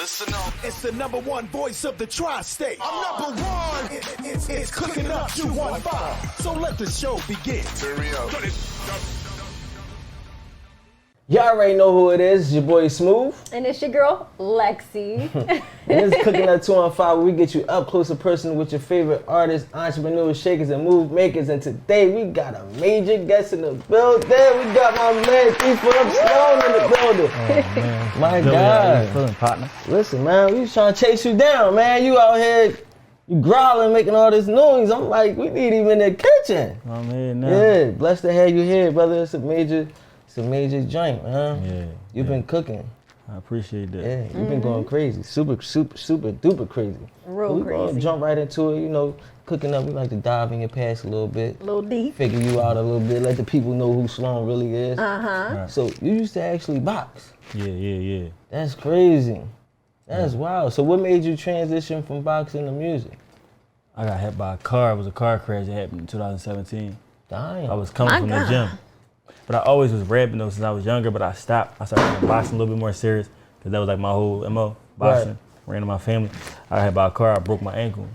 Listen up. It's the #1 voice of the tri-state. I'm #1. It's Cooking Up 215. So let the show begin. Turn me up. Y'all already know who it is. It's your boy Smooth. And it's your girl, Lexi. And this is Cooking Up 215, where we get you up close and personal with your favorite artists, entrepreneurs, shakers, and move makers. And today we got a major guest in the building. We got my man D4M in the building. Oh, man. My Billy, God. how you feeling, partner? Listen, man, we was trying to chase you down, man. You out here, you growling, making all this noise. I'm like, we need him in the kitchen. I'm here now. Yeah, blessed to have you here, brother. It's a major joint, man. Yeah. You've been cooking. I appreciate that. Yeah, you've been going crazy. Super duper crazy. Real We're gonna crazy. jump right into it, you know, cooking up. We like to dive in your past a little bit. A little deep. Figure you out a little bit, let the people know who Sloan really is. Uh-huh. Right. So you used to actually box. Yeah. That's crazy. That's wild. So what made you transition from boxing to music? I got hit by a car. It was a car crash that happened in 2017. Damn. I was coming from the gym. But I always was rapping though since I was younger, but I stopped. I started doing boxing a little bit more serious because that was like my whole MO, boxing. Ran in my family. I got hit by a car, I broke my ankle.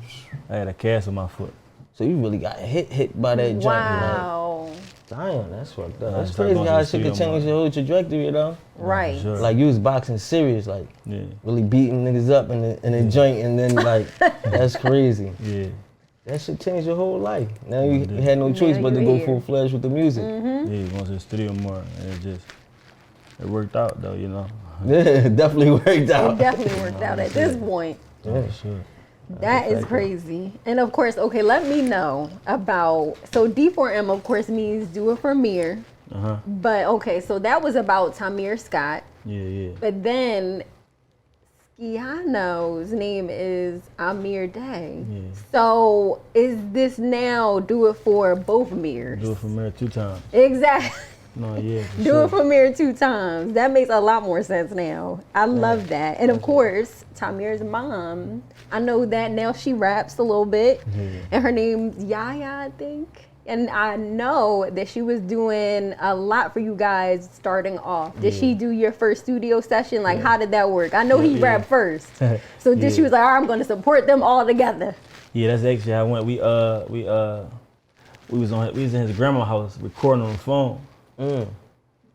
I had a cast on my foot. So you really got hit by that jump. Wow. Like, damn, that's fucked up. I That's started crazy going to how the shit can studio change your whole trajectory, you know? Right. For sure. Like you was boxing serious, like Yeah. really beating niggas up in the joint, and then like that's crazy. Yeah. That shit changed your whole life. Now you did. had no choice Now but to you go here. full fledged with the music. Yeah, going to the studio more. And it worked out though, you know. Yeah, it definitely worked It out. definitely worked out at this point. Yeah. For sure. That is crazy. And of course, okay, let me know about, so D4M of course means do it for Mir. Uh-huh. But okay, so that was about Tamir Scott. Yeah. But then Skiano's name is Amir Day. Yeah. So is this now do it for both Mirs? Do it for Mir 2 times. Exactly. No, yeah. For Do sure. it for Mir 2 times. That makes a lot more sense now. I love that. And of course, Tamir's mom, I know that now she raps a little bit. Yeah. And her name's Yaya, I think. And I know that she was doing a lot for you guys starting off. Did she do your first studio session? Like, how did that work? I know he rapped first. So Yeah. she was like, all right, I'm going to support them all together. Yeah, that's actually how I went. We was in his grandma's house recording on the phone.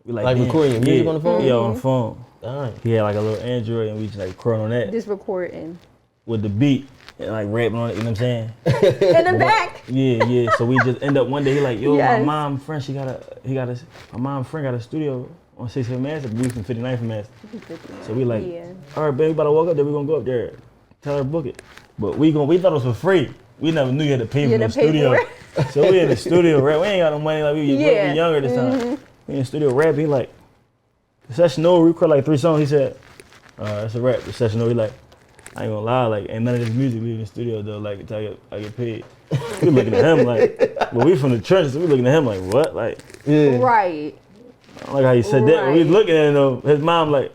We Like recording your music on the phone? Yeah, on the phone. Damn. He had like a little Android and we just like recording on that Just recording. with the beat and like rapping on it, you know what I'm saying? In the back. Yeah. So we just end up one day, he like, yo, Yes. my mom friend, my mom friend got a studio on 65th Master, we from 59th Master. So we like, Yeah. all right, baby, we about to walk up there, we gonna go up there, tell her to book it. But we thought it was for free. We never knew you had to pay for You the had to pay studio. for it. So we in the studio, right? We ain't got no money, like we Yeah. younger this time. We in the studio rapping, he like, the session over, we recorded like 3 songs. He said, that's a rap, the session over. He like, I ain't gonna lie, like, ain't none of this music leaving the studio though, like, until I get paid. We looking at him like, well, we from the trenches, so we looking at him like, what? Like, Yeah. Right. I don't like how you said that. When we Right. looking at him though, his mom like,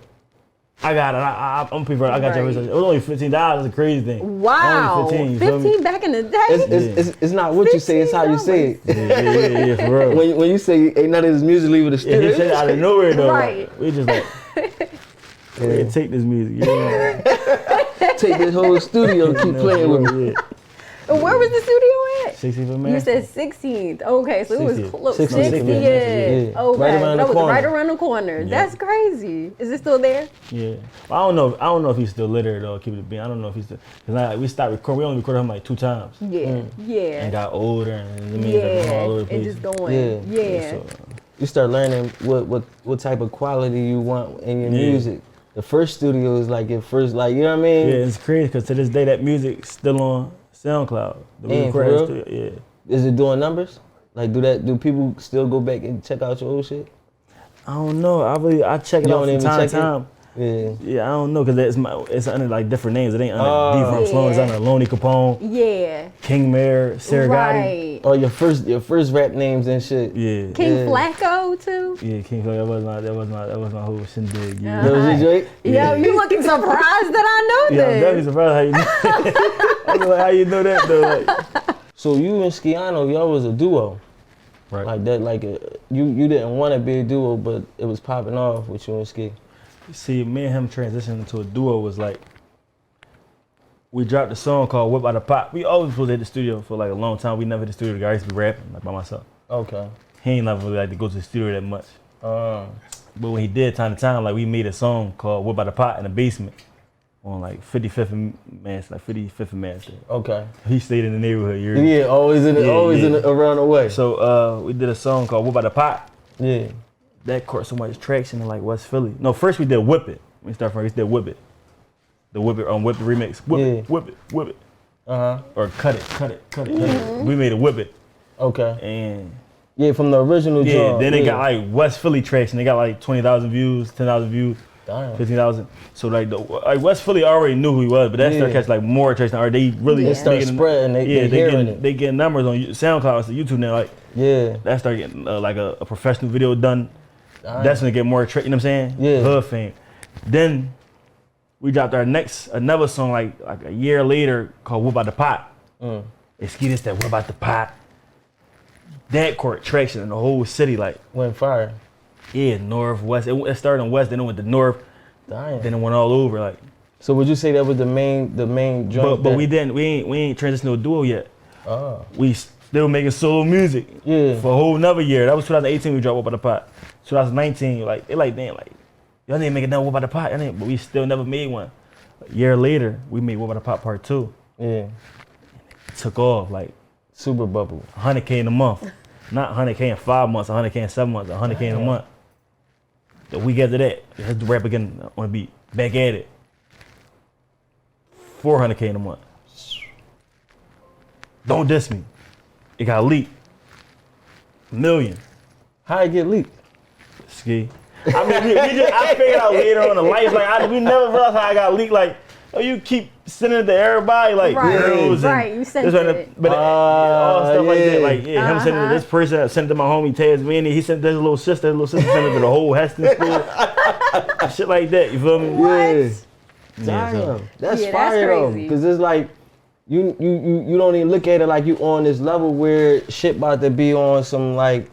I got it, I'm prefer, I got your Right. first. It was only $15, that's a crazy thing. Wow. Only 15, you feel me? 15 back in the day? It's not what you say, it's how you say it. Yeah, for real. When you say ain't none of this music leaving the Yeah, studio. he said it out of nowhere though. Right. Like, we just like, yeah, take this music. Yeah. Take this whole studio, keep playing with me. Yeah. Where was the studio at? 65th Master. You said 16th. Okay, so it was 60th. close. 60th. 60th. Yeah. Okay, Right around that the was corner. right around the corner. That's crazy. Is it still there? Yeah. Well, I don't know if he's still literate though. Keep it being. I don't know if he's still. Cause like, we stopped recording. We only recorded him like 2 times. Yeah. And Yeah. got older and I mean, Yeah. like, all over the And place. just going. Yeah. Yeah. So, You start learning what type of quality you want in your Yeah. music. The first studio is like your first, like, you know what I mean? yeah, it's crazy because to this day that music's still on SoundCloud. The Damn, for recorded real? studio, yeah. Is it doing numbers? Like, do people still go back and check out your old shit? I don't know. I check it You out don't from even time to check it? time. Yeah. Yeah, I don't know because it's under like different names. It ain't under Oh. D4M Sloan. It's Yeah. under Lonely Capone, Yeah. King Mayor, Sarah Gotti. Right. Oh, your first rap names and shit. Yeah. King Yeah. Flacco too. Yeah, King Floyd. That was my whole shindig. Yeah. That was your joint? Yo, you looking surprised that I know Yeah, I'm this. definitely surprised how you know. I was like, how you know that though? Like, So you and Skiano, y'all was a duo. right. Like that, like you didn't want to be a duo, but it was popping off with you and Ski. See, me and him transitioning into a duo was like, we dropped a song called Whip Out the Pot. We always was at the studio for like a long time. We never hit the studio together. I used to be rapping like by myself. Okay. He ain't never really like to go to the studio that much. But when he did time to time, like we made a song called Whip Out the Pot in the basement on like 55th and Mass, like 55th and Mass. Okay. He stayed in the neighborhood. Yeah, always around the way. So we did a song called Whip Out the Pot. Yeah. That caught so much traction in like West Philly. No, first we did Whip It. We started from, we did Whip It. The Whip It remix. Whip it. Or cut it. We made a Whip It. Okay. And yeah, from the original job. Then they got like West Philly traction. They got like 20,000 views, 10,000 views, Damn. 15,000. So like West Philly already knew who he was, but that started catching like more traction. Or they really They start spreading. They get numbers on SoundCloud and YouTube now. Like that started getting like a professional video done. Damn. That's when they get more traction. You know what I'm saying? Yeah. Hood fame. Then we dropped another song like a year later called Whip Out the Pot. Excuse that Whip Out the Pot. That caught traction in the whole city, like went fire. Yeah, north, west. It started in west, then it went to north. Damn. Then it went all over, like. So would you say that was the main joint? But we ain't transitioned to a duo yet. Oh. We still making solo music. Yeah. For a whole nother year. That was 2018 we dropped Whip Out the Pot. 2019, like they like damn, like y'all didn't make it down Whip Out the Pot, but we still never made one. A year later, we made Whip Out the Pot Part 2. Yeah. It took off like super bubble. 100K in a month. Not 100K in 5 months, 100K in 7 months, 100K in a month. The week after that, let's rap again on the beat. Back at it. 400K in a month. Don't diss me. It got leaked. $1 million. How it get leaked? Ski. I mean, I figured out later on in life, like we never realized how I got leaked. Like, you keep sending it to everybody, like girls you sent it. But all stuff like that, like him sending it to this person, sent it to my homie Tasmania. He sent it to his little sister sent it to the whole Heston school, shit like that. You feel me? What? Damn, that's fire though, because it's like you don't even look at it like you on this level where shit about to be on some like,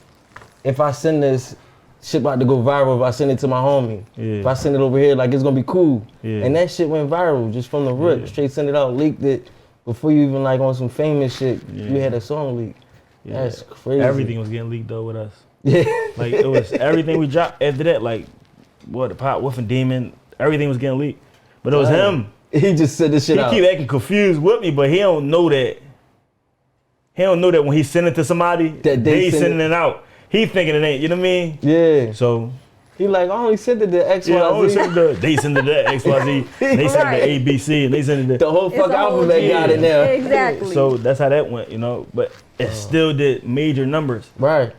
if I send this. Shit about to go viral if I send it to my homie. Yeah. If I send it over here, like it's gonna be cool. Yeah. And that shit went viral just from the rip. Yeah. Straight send it out, leaked it. Before you even like on some famous shit, you had a song leak. Yeah. That's crazy. Everything was getting leaked though with us. Yeah. Like it was everything we dropped after that, like the Pot, Wolf and Demon, everything was getting leaked. But it was him. He just said this shit out. He keep acting confused with me, but he don't know that. He don't know that when he send it to somebody, that they sending it out. He thinking it ain't, you know what I mean? Yeah. So he like, I only sent it to XYZ. Yeah, I only sent it to, they sent it to XYZ, they sent it to ABC, and they sent it to the whole fuck alphabet got it now. Exactly. So that's how that went, you know. But it still did major numbers. Right.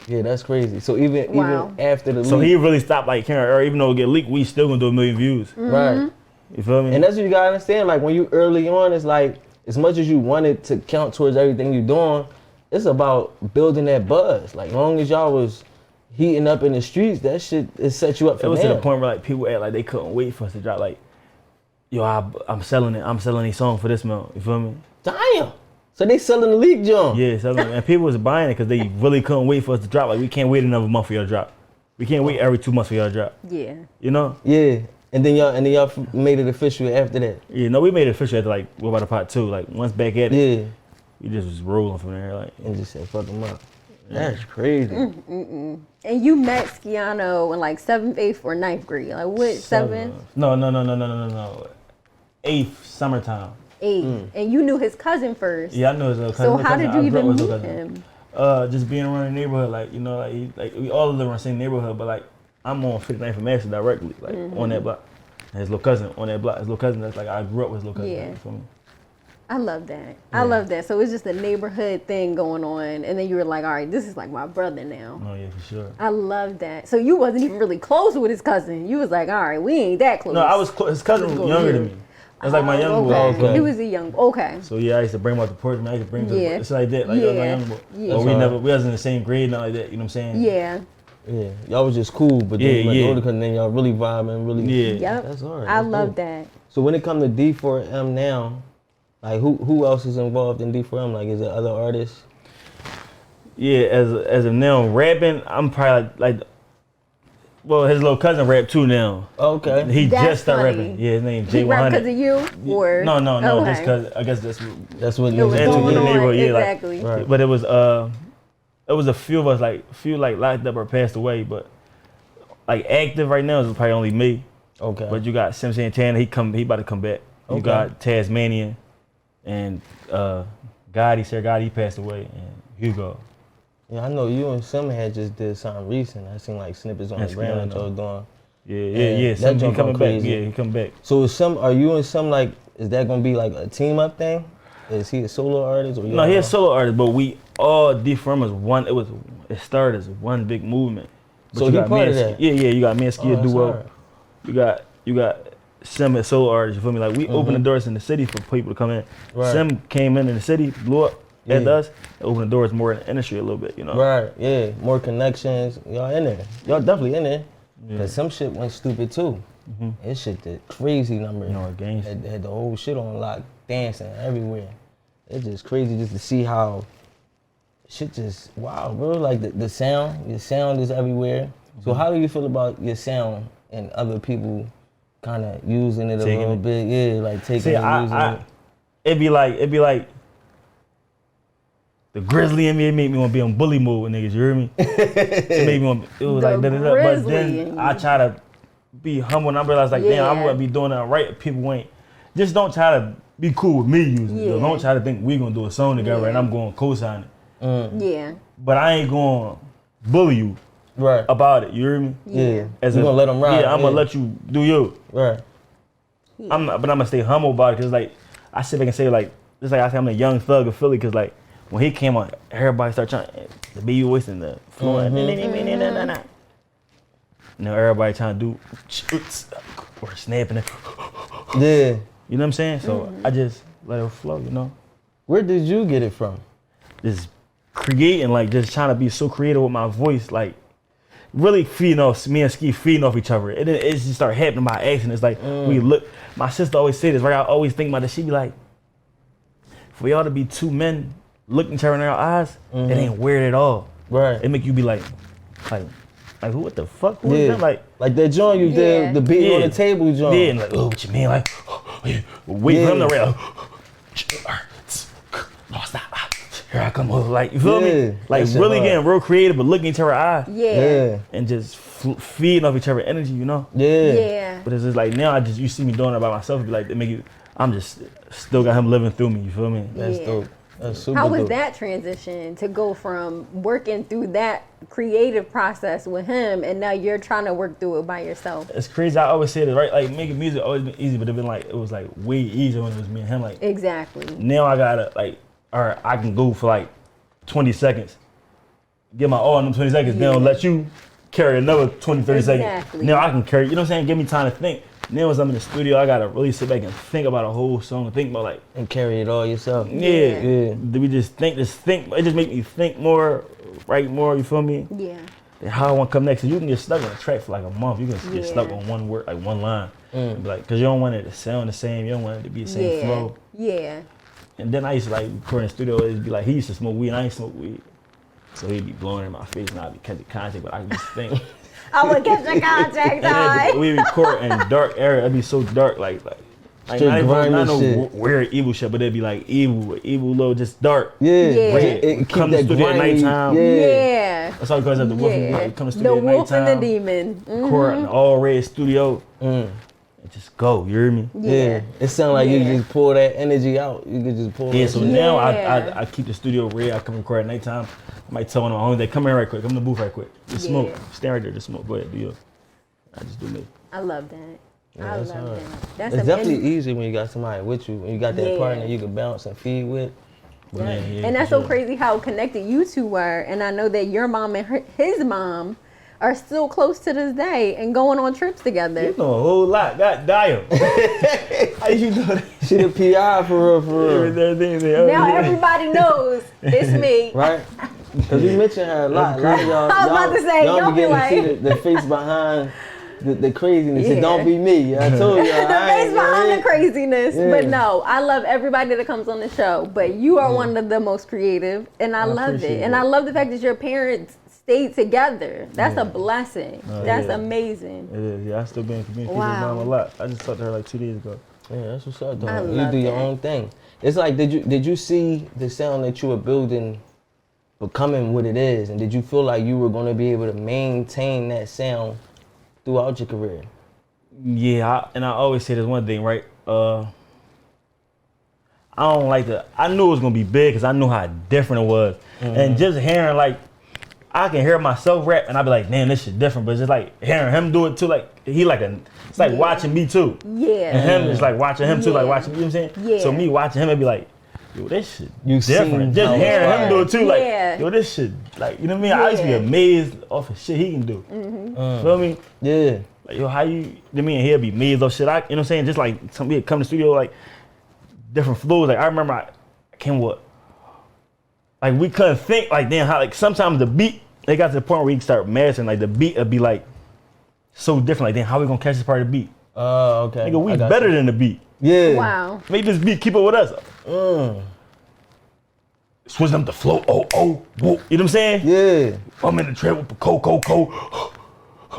Yeah, that's crazy. So even after the leak. So he really stopped like caring, or even though it get leaked, we still gonna do 1 million views. Right. You feel me? And that's what you gotta understand. Like when you early on, it's like as much as you wanted to count towards everything you're doing, it's about building that buzz. Like long as y'all was heating up in the streets, that shit it set you up for It was now. to the point where like people act like they couldn't wait for us to drop. Like, yo, I'm selling it. I'm selling these songs for this month. You feel me? Damn. So they selling the leak jump. Yeah, selling it. And people was buying it because they really couldn't wait for us to drop. Like we can't wait another month for y'all to drop. We can't wait every 2 months for y'all to drop. Yeah. You know? Yeah. And then y'all made it official after that. Yeah, no, we made it official after like What About the Pot 2. Like once back at it. Yeah. We just was rolling from there, like, and just said, "Fuck him up." That's crazy. And you met Skiano in like 7th, 8th, or 9th grade. Like what? 7th? No. 8th, summertime. 8th. And you knew his cousin first. Yeah, I knew his cousin. So how did you even meet him? Just being around the neighborhood, like you know, like we all live around the same neighborhood, but like I'm on 59th and Madison directly, like on that block. And his little cousin on that block. His little cousin, that's like I grew up with his little cousin. Yeah. Like, for me. I love that. I love that. So it's just a neighborhood thing going on, and then you were like, all right, this is like my brother now. Oh yeah, for sure. I love that. So you wasn't even really close with his cousin. You was like, all right, we ain't that close. No, I was his cousin was younger than me. It was like my younger boy. Okay. He was a young. Okay. So yeah, I used to bring him out to porch. I used to bring him to the, it's like that. Like that was my younger boy. Yeah. But we wasn't in the same grade, not like that. You know what I'm saying? Yeah. Yeah, y'all was just cool, but then the older cousin, then y'all really vibing, really. Yeah. Yep. That's hard. I love that. So when it comes to D4M now, like who else is involved in D4M? Like, is there other artists? Yeah, as of now, rapping, I'm probably like Well, his little cousin rap too now. Okay. He That's just started funny. rapping. Yeah, his name He rap because of J100. you, or No, Okay. just because I guess that's what It was Into going the on. neighborhood, yeah, like- Exactly. Right. But it was a few of us like locked up or passed away, but like active right now is probably only me. Okay. But you got Sim Santana, he about to come back. You Okay. got Tasmanian and Gotti, he passed away, and Hugo. Yeah, I know you and Sim had just did something recent. I seen like snippets on the That's ground good, I that know. y'all doing. Yeah. that Sim, he jump coming on back. crazy. Yeah, he coming back. So are you and Sim like, is that gonna be like a team up thing? Is he a solo artist or No, he's a solo artist, but we all D4M is one. It started as one big movement. But So you he got part me of and that? Ski- Yeah. You got me and Ski a that's duo. hard. You got Sim as solo artist. You feel me? Like we open the doors in the city for people to come in. Right. Sim came in the city, blew up at Yeah. us, and opened the doors more in the industry a little bit. You know. Right, yeah, more connections. Y'all in there. Y'all definitely in there. Yeah. Cause some shit went stupid too. It shit did crazy numbers. You know, games. Had the whole shit on lock, dancing everywhere. It's just crazy just to see how shit just wow, bro. Like the sound, your sound is everywhere. So how do you feel about your sound and other people kind of using it a Taking little it. bit? Yeah, like taking See, it, using it. it'd be like the grizzly in me. It made me want to be on bully mode with niggas. You hear me? It made me want. It was The like da-da-da. But grizzly in then you. I try to be humble and I realize like, damn, I'm Yeah. gonna be doing it right. If people ain't. Just don't try to be cool with me using it. Yeah. Don't try to think we gonna do a song together Yeah. and I'm going to co-sign it. Yeah. But I ain't going to bully you Right. about it. You hear me? Yeah. As You a- gonna let them ride. Yeah, I'm gonna let you do you. Right. I'm gonna stay humble about it because like I sit back and say like just like I say I'm a young thug of Philly because like when he came on everybody started trying the baby voice and the flow and now everybody trying to do or snapping it. Yeah. You know what I'm saying? So I just let it flow. You know, Where did you get it from? just creating like just trying to be so creative with my voice like. Really feeding off me and Ski feeding off each other. It just started happening by accident. It's like we look. My sister always say this, right? I always think about this. She be like, "For y'all to be two men looking each other in our eyes, it ain't weird at all. Right. It make you be like, who? What the fuck? Who is Yeah. that? Like that joint you Yeah. did, the beat on Yeah. the table joint. Yeah, and like, oh, what you mean? Like, wait for him to rap. Here I come. Like, you feel Yeah, me? Like that shit really hard. getting real creative, but looking into her eye Yeah. and just feeding off each other energy, you know. Yeah. Yeah. But it's just like now you see me doing it by myself. It be like they make you. I'm just still got him living through me. You feel me? That's Yeah. dope. That's super How was dope. that transition to go from working through that creative process with him and now you're trying to work through it by yourself? It's crazy. I always say this, right? Like making music always been easy, but it was like way easier when it was me and him. Like Exactly. now I gotta like, all right, I can go for like 20 seconds, get my all in them 20 seconds. Yeah. Then let you carry another 20, 30 seconds. Exactly. Now I can carry. You know what I'm saying? Give me time to think. Now as I'm in the studio, I gotta really sit back and think about a whole song and think about like. And carry it all yourself. Yeah. Yeah. We just think. It just make me think more, write more. You feel me? Yeah. And how I want to come next. 'Cause you can get stuck on a track for like a month. You can get stuck Yeah. on one word, like one line. Like, cause you don't want it to sound the same. You don't want it to be the same Yeah. flow. Yeah. And then I used to like record in the studio. It'd be like he used to smoke weed and I ain't smoke weed. So he'd be blowing in my face and I'd be catching contact, but I could just think. I would catch a contact eye. We record in dark area. It'd be so dark, like Straight not grimy no shit. weird evil shit, but it'd be like evil little, just dark. Yeah. Yeah. It Come keep to that studio at grimy. nighttime. Yeah. Yeah. That's all because of the wolf. Yeah. Like, come to The studio at wolf and the nighttime. demon. Record in an all red studio. And just go. You hear me? Yeah. It sounds like you Yeah. just pull that energy out. You could just pull Yeah, that so shit. now Yeah. I keep the studio red. I come record at nighttime. I might tell one of my homies, they come in right quick. Come in the booth right quick. Just smoke. Yeah. Stand right there. Just smoke. Go ahead. Do yours. I just do me. I love that. I that's love hard. that. That's It's definitely amazing. easy when you got somebody with you. When you got that Yeah. partner you can bounce and feed with. Yeah, And that's for so sure. crazy how connected you two were. And I know that your mom and his mom are still close to this day and going on trips together. You know a whole lot. God damn. How you know that? She the PI for real. Now everybody knows it's me. Right? Because we mentioned her a lot. A lot of y'all, I was about to say, y'all y'all be begin to see like- the face behind the craziness. Yeah. It don't be me. I told y'all. The face behind the craziness. Yeah. But no, I love everybody that comes on the show. But you are one of the most creative, and I love it. appreciate And it. I love the fact that your parents stayed together. That's a blessing. That's amazing. It is. Yeah, I still been in communication with Wow. mom a lot. I just talked to her like 2 days ago. Yeah, that's what's up, I though. You love do your that. own thing. It's like, did you see the sound that you were building becoming what it is, and did you feel like you were going to be able to maintain that sound throughout your career? Yeah, I always say this one thing, right? I don't like to. I knew it was gonna be big because I knew how different it was, and just hearing like, I can hear myself rap, and I be like, damn, this shit different. But it's just like hearing him do it too, like it's like watching me too. Yeah. And him is like watching him too, like Yeah. watching, you know what I'm saying? Yeah. So me watching him and be like, yo, this shit You different. seen Just how hearing it's him do it too, like, Yeah. yo, this shit, like, you know what I mean? I used to be Yeah. amazed off of shit he can do. Feel me? Yeah. Like, yo, how you mean he'll be amazed off shit? You know what I'm saying? Just like somebody come to the studio, like, different flows. Like, I remember I came what? Like, we couldn't think, like, damn, how, like, sometimes the beat, they got to the point where you can start mastering, like, the beat would be, like, so different. Like, damn, how we gonna catch this part of the beat? Oh, okay. Nigga, we I got better you. than the beat. Yeah. Wow. Make this beat keep up with us. Switch them to flow, oh, whoa. You know what I'm saying? Yeah. I'm in the trap with the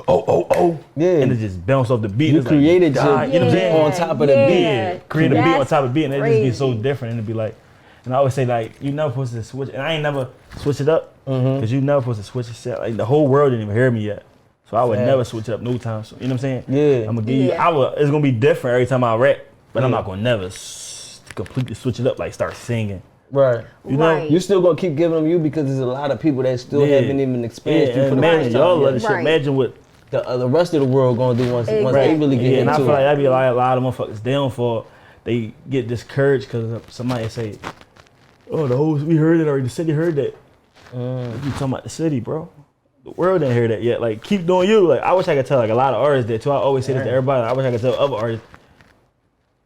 oh. Yeah. And it just bounce off the beat. You It's created like, your- God, you know what I'm saying? on top of the beat. Yeah, create a beat on That's top of the beat, and it just be so crazy. different. And it'd be like, and I always say like, you never supposed to switch, and I ain't never switch it up, because you never supposed to switch it. Set. Like the whole world didn't even hear me yet, so I would Facts. never switch it up no time. So, you know what I'm saying? Yeah. I'm gonna give you. Yeah. It's gonna be different every time I rap, but I'm Yeah. not gonna never completely switch it up, like start singing. Right. You know? Right. You still gonna keep giving them you because there's a lot of people that still Yeah. haven't even experienced you Yeah, for the imagine first y'all time. love yet. this shit. Right. Imagine what. The rest of the world gonna do once they Exactly. really get Yeah, and I into feel like it. that'd be a lot of motherfuckers down for they get discouraged because somebody say, "Oh, we heard it already. The city heard that." You talking about the city, bro? The world didn't hear that yet. Like, keep doing you. Like, I wish I could tell like a lot of artists that too. I always say this to everybody. I wish I could tell other artists,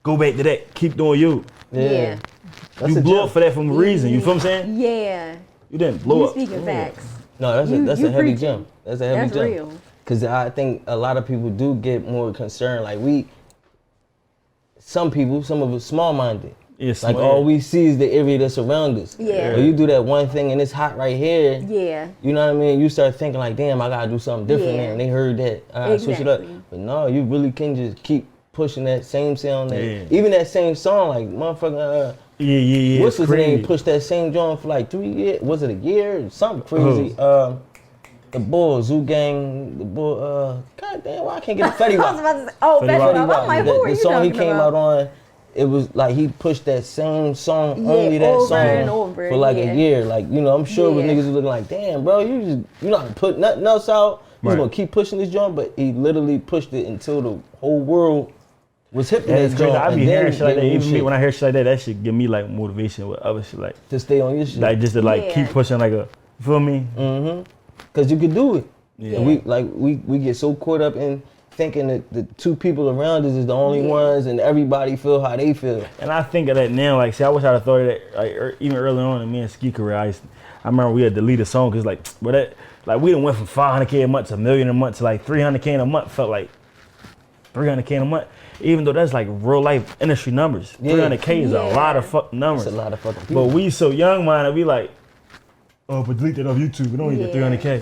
go back to that. Keep doing you. Yeah. That's You a blew gem. up for that for a reason. You feel what I'm saying? Yeah. You didn't blow You up. speaking facts. No, that's You a heavy preaching. gem. That's a heavy That's gem. real. Cause I think a lot of people do get more concerned. Like some of us small-minded. It's Like smart. all we see is the area that's around us. Yeah. But you do that one thing and it's hot right here. Yeah. You know what I mean? You start thinking like, damn, I gotta do something different Yeah. now. And they heard that. I gotta switch it up. Exactly. But no, you really can just keep pushing that same sound. Yeah. Even that same song, like motherfucking Yeah. what's It's his name? crazy. Pushed that same joint for like 3 years. Was it a year? Something crazy. The Bull, Zoo Gang, the Bull. God damn, why I can't get the Fetty I was Wap? about to say, oh, Fetty Fetty Wap. Wap. I'm like, who are The you song he talking came about? out on, it was like he pushed that same song, Yeah, only that over song and over, for like yeah. a year. Like, you know, I'm sure it was Yeah. niggas was looking like, damn, bro, you're not gonna put nothing else out. You're Right. gonna keep pushing this joint, but he literally pushed it until the whole world was hip to Yeah, that it's crazy. joint. I be and hearing then shit like that. gave him Even me, shit when I hear shit like that, that shit give me like motivation with other shit, like to stay on your shit. just to like Yeah. keep pushing, like a, you feel me? Cause you could do it. Yeah. And we get so caught up in thinking that the two people around us is the only Yeah. ones, and everybody feel how they feel. And I think of that now, like, see, I wish I'd have thought of that, like, even early on in me and Ski career. I remember we had to delete a song, cause like, but that, like, we done went from 500K a month to $1 million a month to like 300K in a month. Felt like 300K in a month, even though that's like real life industry numbers. Yeah. 300K is a Yeah. lot of fucking numbers. That's a lot of fucking people. But we so young minded, we like, oh, but delete that off YouTube. We don't need the Yeah. 300K.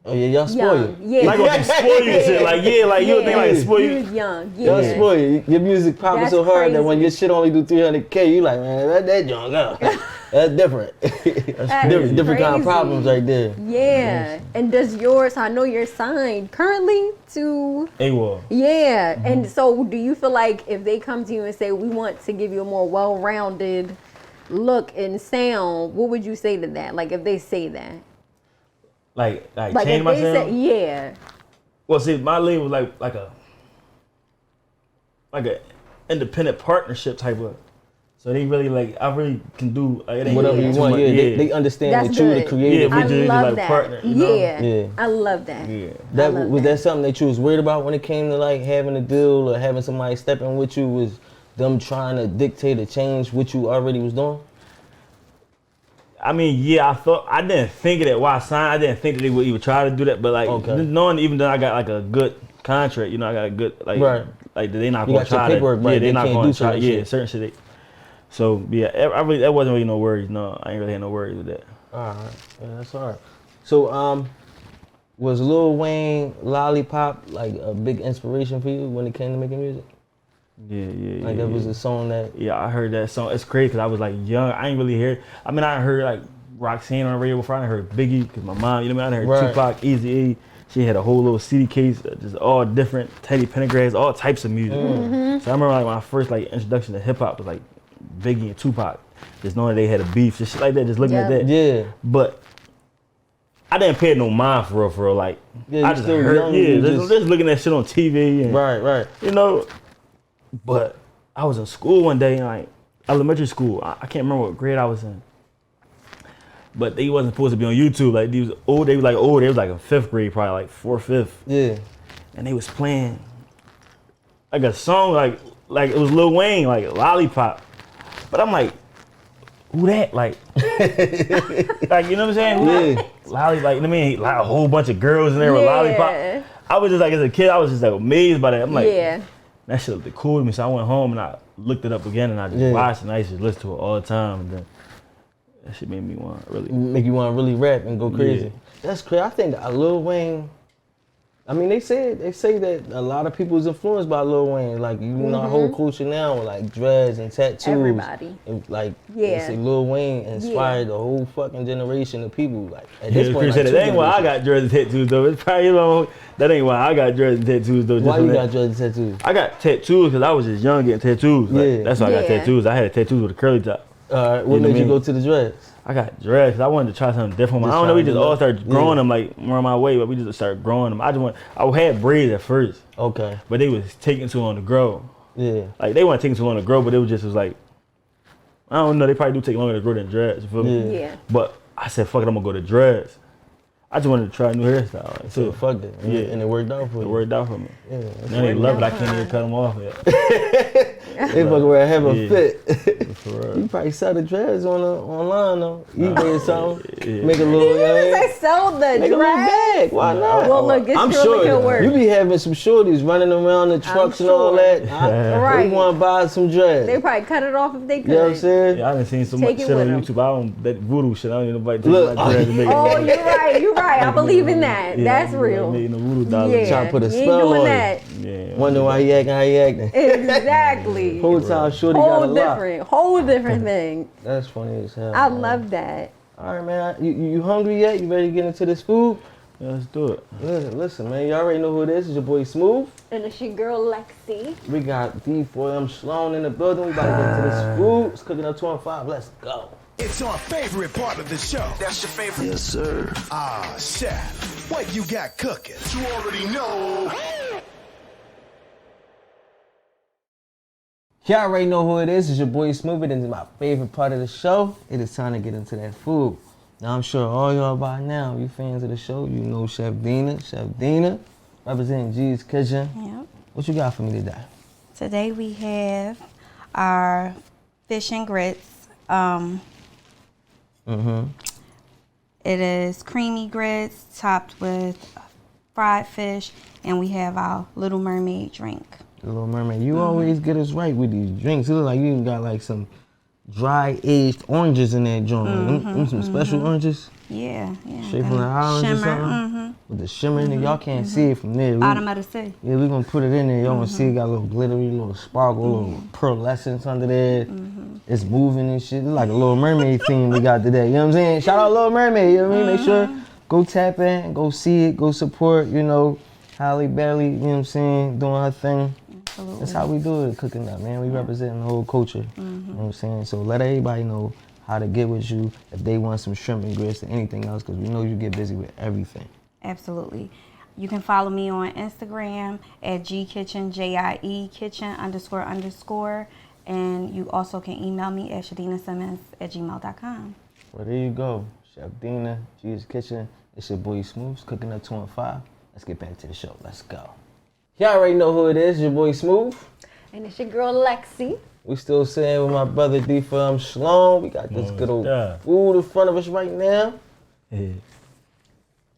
Oh yeah, y'all spoil Young. you. Yeah. Like, what spoil you and shit? Like, yeah, like you would think like spoil You you. was young. Y'all Yeah. spoil you. Your music popping That's so hard that when crazy. your shit only do 300K, you like, man, let that joint go. That's different. That's different crazy. different kind of Crazy. problems right there. Yeah. And does yours, I know you're signed currently to, AWOL. yeah. Mm-hmm. And so do you feel like if they come to you and say, we want to give you a more well-rounded look and sound, what would you say to that? Like if they say that? Like Like change if my they sound. say, yeah. Well, see, my label was like a independent partnership type of. So they really like, I really can do like, it ain't Whatever really you too want, much- yeah. They understand That's that you the good. creative. Yeah, we I just love like that. partner, you know? Yeah. Yeah. I love that. Yeah. That love was that. that something that you was worried about when it came to like having a deal or having somebody stepping with you? Was them trying to dictate or change what you already was doing? I mean, yeah, I didn't think of that while I signed. I didn't think that they would even try to do that, but like Okay. knowing even though I got like a good contract, you know, I got a good like Right. like they not You gonna got your try paperwork to, right, yeah, they they not can't gonna do try, certain yeah, shit. certain shit. So yeah, I really that wasn't really no worries. No, I ain't really had no worries with that. All right, yeah, that's all right. So Was Lil Wayne Lollipop like a big inspiration for you when it came to making music? Yeah. Like that was a song that. Yeah, I heard that song. It's crazy because I was like young. I ain't really hear. I mean, I heard like Roxanne on the radio before. I heard Biggie because my mom. You know what I mean? I heard Tupac, Eazy-E. She had a whole little CD case, just all different Teddy Pendergrass, all types of music. So I remember like my first like introduction to hip hop was like Biggie and Tupac. Just knowing they had a beef, just shit like that. Just looking at that. Yeah. But I didn't pay no mind for real. Like I just heard. Young, just looking at shit on TV. And, right. You know. But I was in school one day, like elementary school. I can't remember what grade I was in. But they wasn't supposed to be on YouTube. Like they was old. They was like in 5th grade, probably like 4th, 5th. Yeah. And they was playing like a song, like it was Lil Wayne, like Lollipop. But I'm like, who that? Like you know what I'm saying? Who that? Lollipop. Like, you know what I mean? Like a whole bunch of girls in there with Lollipop. I was just like, as a kid, I was just like amazed by that. I'm like, that shit looked cool to me. So I went home and I looked it up again and I just watched it and I used to listen to it all the time. And then that shit made me want to really make you want to really rap and go crazy. Yeah. That's crazy. I think Lil Wayne. I mean, they say that a lot of people is influenced by Lil Wayne. Like, you know, our whole culture now with like dreads and tattoos. Everybody. And like, they say Lil Wayne inspired the whole fucking generation of people. Like, at this point, like, that ain't why I got dreads and tattoos though. It's probably, you know, that ain't why I got dreads and tattoos though. Why you got dreads and tattoos? I got tattoos because I was just young getting tattoos. Like, that's why I got tattoos. I had a tattoos with a curly top. What made you go to the dreads? I got dreads because I wanted to try something different. I don't know, we just all started growing them like more on my way, but we just started growing them. I had braids at first. Okay. But they was taking too long to grow. Yeah. Like they weren't taking too long to grow, but it was like, I don't know, they probably do take longer to grow than dreads, you feel me? Yeah. But I said, fuck it, I'm gonna go to dreads. I just wanted to try a new hairstyle. Like, so fuck it. And it worked out for you. It worked out for me. Yeah. Now they love it, I can't even cut them off yet. They fucking wear a have a fit. You probably sell the dreads online though. eBay or something. Make a little. They sell the dreads. Make a little bag. Why not? Well, look, it's I'm really sure good work. You be having some shorties running around the trucks and all that. Right. They want to buy some dreads. They probably cut it off if they could. You know what I'm saying? Yeah, I done seen so much shit on YouTube. I don't that voodoo shit. I don't even nobody take my dreads and make it. Oh, you're right. You're right. I believe in that. That's real. Making the voodoo dollars. Trying to put a spell on it. Yeah. Wonder why he acting how he acting. Exactly. Whole time shorty got a lot. Whole different thing. That's funny as hell. I love that. All right, man. You hungry yet? You ready to get into this food? Yeah, let's do it. Listen, man. You already know who it is. It's your boy Smooth. And it's your girl Lexi. We got D4M Sloan in the building. We about to get into this food. It's cooking up 215. Let's go. It's our favorite part of the show. That's your favorite? Yes, sir. Ah, chef. What you got cooking? You already know. Y'all already know who it is. It's your boy Smooth. It is my favorite part of the show. It is time to get into that food. Now, I'm sure all y'all by now, you fans of the show, you know Chef Dina. Chef Dina, representing G's Kitchen. Yep. What you got for me today? Today we have our fish and grits. It is creamy grits topped with fried fish, and we have our Little Mermaid drink. The Little Mermaid. You always get us right with these drinks. It looks like you even got like some dry aged oranges in that joint. Them some special oranges. Yeah. Straight from the islands or something. With the shimmer in it. Y'all can't see it from there. Bottom of the sea. Yeah, we're gonna put it in there. Y'all gonna see it got a little glittery, little sparkle, little pearlescence under there. It's moving and shit. It's like a Little Mermaid theme we got today. You know what I'm saying? Shout out Little Mermaid, you know what I mean? Make sure, go tap in, go see it, go support, you know, Halle Berry, you know what I'm saying, doing her thing. Absolutely. That's how we do it, cooking up, man. We represent the whole culture, you know what I'm saying? So let everybody know how to get with you if they want some shrimp and grits or anything else, because we know you get busy with everything. Absolutely. You can follow me on Instagram at GKitchen, JIE Kitchen __. And you also can email me at shadinasimmons@gmail.com. Well, there you go. Chef Dina, G's Kitchen. It's your boy Smooth, cooking up 215. Let's get back to the show. Let's go. Y'all already know who it is. Your boy Smooth. And it's your girl Lexi. We still sitting with my brother D4M Sloan. We got this good old food in front of us right now. Yeah.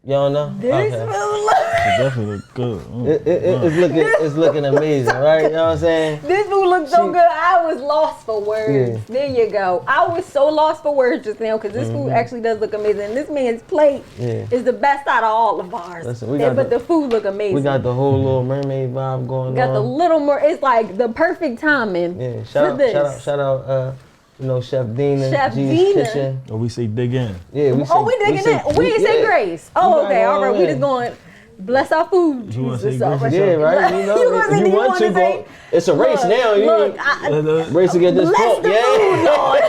Y'all know? This food looks definitely look good. It's looking amazing, right? You know what I'm saying? This food looks so good. I was lost for words. Yeah. There you go. I was so lost for words just now because this food actually does look amazing. And this man's plate is the best out of all of ours. Listen, but the food look amazing. We got the whole Little Mermaid vibe going on. Got the little more. It's like the perfect timing. Yeah, shout out, Chef Dina, Chef G's Dina. Kitchen. Or we say dig in. Yeah, we digging in. We didn't say grace. Oh, okay. All right. We just going. Bless our food. You wanna say Jesus, grace? Yeah, right. You know, if you want to go, it's a race now. Race to get this bless book. the food, Lord.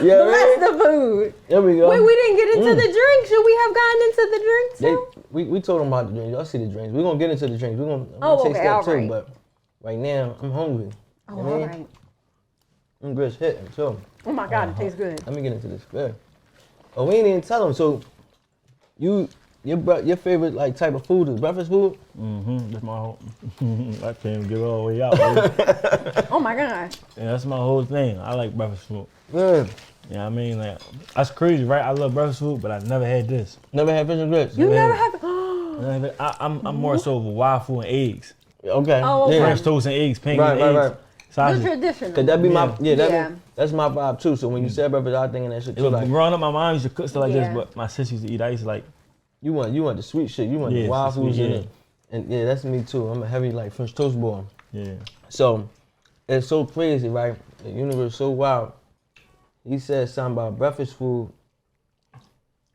Yeah, Bless the food. There we go. Wait, we didn't get into the drinks. Should we have gotten into the drinks? We told them about the drinks. Y'all see the drinks. We're gonna get into the drinks. I'm gonna Oh, taste okay, that too. alright. But right now, I'm hungry. Oh, You know what I all mean? right. I'm grits hitting. So Oh my God, it tastes good. let me get into this. Good. Oh, we ain't even tell them. So your favorite like type of food is breakfast food? That's my whole. I can't even get it all the way out. Baby. Oh my God. Yeah, that's my whole thing. I like breakfast food. Good. Yeah, I mean, like, that's crazy, right? I love breakfast food, but I never had this. Never had fish and grits. You never have. I'm more so of a waffle and eggs. Okay. Oh, okay. French toast and eggs, pancakes, and eggs. The Sausage. traditional. Cause that be my Yeah. that's my vibe too. So when you said breakfast, I thinking that shit too. Like Growing up, my mom used to cook stuff like Yeah. this, but my sister used to eat. I used to like, you want the sweet shit. You want Yeah, the waffles sweet, in yeah. it. And yeah, that's me too. I'm a heavy like French toast boy. yeah. So it's so crazy, right? The universe is so wild. He said something about breakfast food,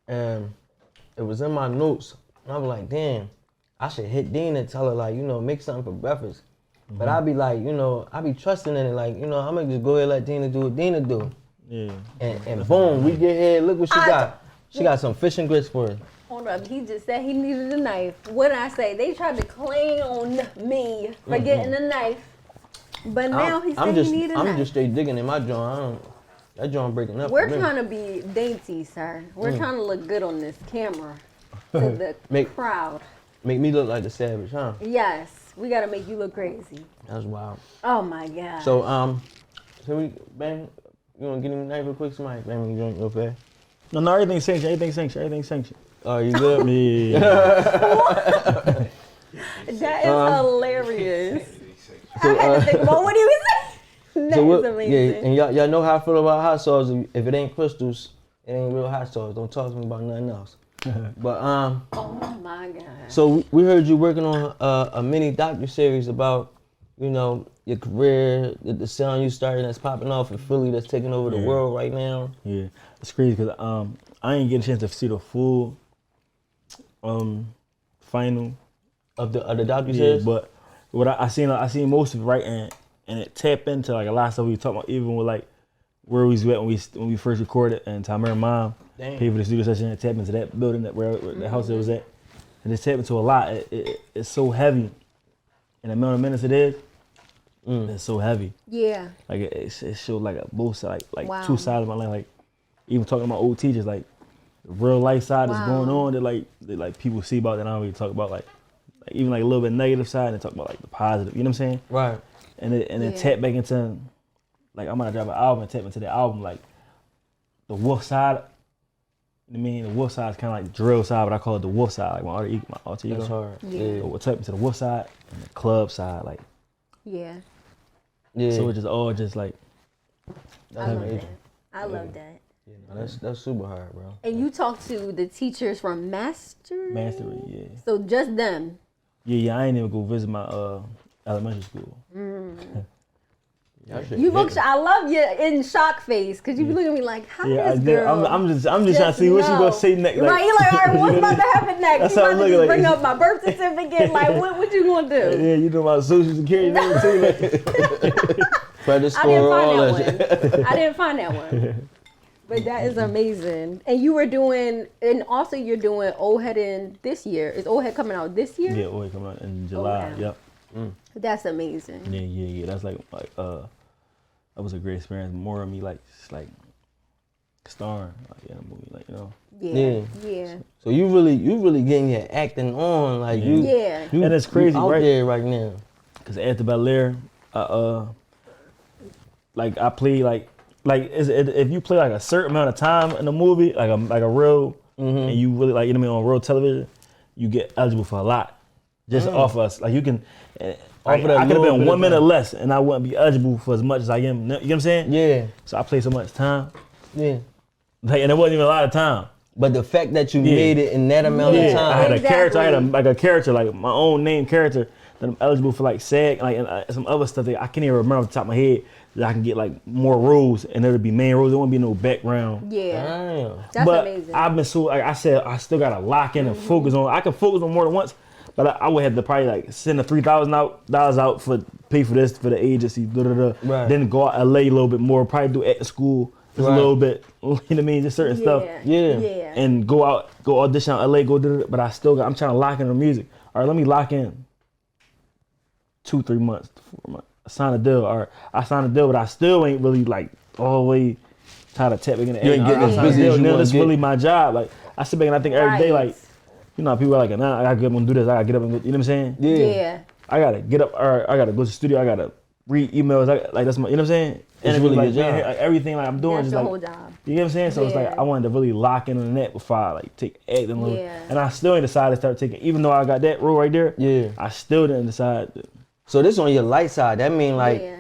and it was in my notes. And I was like, damn, I should hit Dean and tell her like, make something for breakfast. But I be like, I be trusting in it. Like, I'm gonna just go ahead and let Dina do what Dina do. Yeah. And boom, we get here. Look what she got. She got some fish and grits for us. Hold up, he just said he needed a knife. What did I say? They tried to clown me for getting a knife. But now he said he needed a knife. I'm just straight digging in my joint. That joint breaking up. We're trying to be dainty, sir. We're trying to look good on this camera to the crowd. Make me look like the savage, huh? Yes, we gotta make you look crazy. That's wild. Oh my God. So you wanna get him a knife real quick? Somebody bang me joint real fast. No, everything's sanctioned. Oh, you good? Yeah. That is hilarious. I had to think about what he was saying. That is amazing. Yeah, and y'all know how I feel about hot sauce. If it ain't crystals, it ain't real hot sauce. Don't talk to me about nothing else. But Oh my God. so we heard you working on a mini docu-series about, your career, the sound you started that's popping off in Philly that's taking over the world right now. Yeah, it's crazy because I ain't get a chance to see the full final Of the docu-series? but what I seen most of it, right, and it tapped into like a lot of stuff we were talking about, even with like where we was at when we first recorded, and Tamara mom paid for the studio session, and it tapped into that building where the house that was at, and it tapped into a lot. It's so heavy, and the amount of minutes it is, it's so heavy. Yeah. Like it showed like a both side, like Wow. two sides of my life. Like even talking to my old teachers, like the real life side that's going on that like people see about that I don't really talk about, like even like a little bit negative side and talk about like the positive. You know what I'm saying? Right. And then tap back into like I'm gonna drop an album and tap into the album like the wolf side. You know what I mean? The wolf side is kind of like the drill side, but I call it the wolf side. Like my alter ego. That's hard. Yeah. So we'll tap into the wolf side and the club side, like. Yeah. Yeah. So it's just all just like. That's I love amazing. that. I love that. Yeah, no, that's super hard, bro. And you talked to the teachers from Mastery? Yeah. So just them. Yeah, I ain't even go visit my elementary school. You look. I love you in shock face because you be looking at me like, how Yeah, this girl? I'm just trying to see what she gonna say next. Right, you're like, all right, what's about to happen next? That's You how about I'm to looking just like. bring up my birth certificate? Like, what you gonna do? Yeah, you know my social security number too. Like. Credit I didn't score, all find that shit. that one. I didn't find that one. But that is amazing. And you were doing, and also you're doing Old Head in this year. Is Old Head coming out this year? Yeah, always coming out in July. Okay. Yep. That's amazing. Yeah. That's like that was a great experience. More of me like just like starring in a movie, like Yeah. So you really getting your acting on, like you. Yeah. You, And it's crazy, you out right? there right now. Cause after Bel Air, like I play like if you play like a certain amount of time in a movie, like a real, and you really like on real television, you get eligible for a lot. Just off us. Like you can, Off of that I could have little been bit 1 of minute time. less and I wouldn't be eligible for as much as I am. You know what I'm saying? Yeah, So I played so much time. yeah. Like, and it wasn't even a lot of time. But the fact that you Yeah. made it in that amount of Yeah. time. I had a Exactly. character. I had a character, like my own name character that I'm eligible for, like SAG, like and some other stuff that I can't even remember off the top of my head. That I can get like more roles, and it'll be main roles. There won't be no background. Yeah, Damn. that's But amazing. I've been so, like I said, I still gotta lock in and focus on. I can focus on more than once, but I would have to probably like send the $3,000 out for pay for this for the agency, Right. then go out LA a little bit more, probably do acting school just Right. a little bit. You know what I mean? Just certain stuff. Yeah. Yeah. And go audition out LA, but I'm trying to lock in the music. All right, let me lock in 2-3 months, 4 months. I signed a deal, but I still ain't really like all the way trying to tap back in the You ain't getting as busy as you now wanna this get. really my job. Like I sit back and I think every day, Right. like, you know, people are like, nah, I gotta get up and do this. I gotta get up and, you know what I'm saying? Yeah. Yeah. I gotta get up, or I gotta go to the studio. I gotta read emails. Like that's my, you know what I'm saying? It's it really was like, your man, job. like, everything like I'm doing That's is your like, whole job. you know what I'm saying? So it's like Yeah. I wanted to really lock in on that before I like take acting a little. Yeah. And I still ain't decided to start taking, even though I got that role right there. Yeah. I still didn't decide. So this on your light side. That mean like Yeah.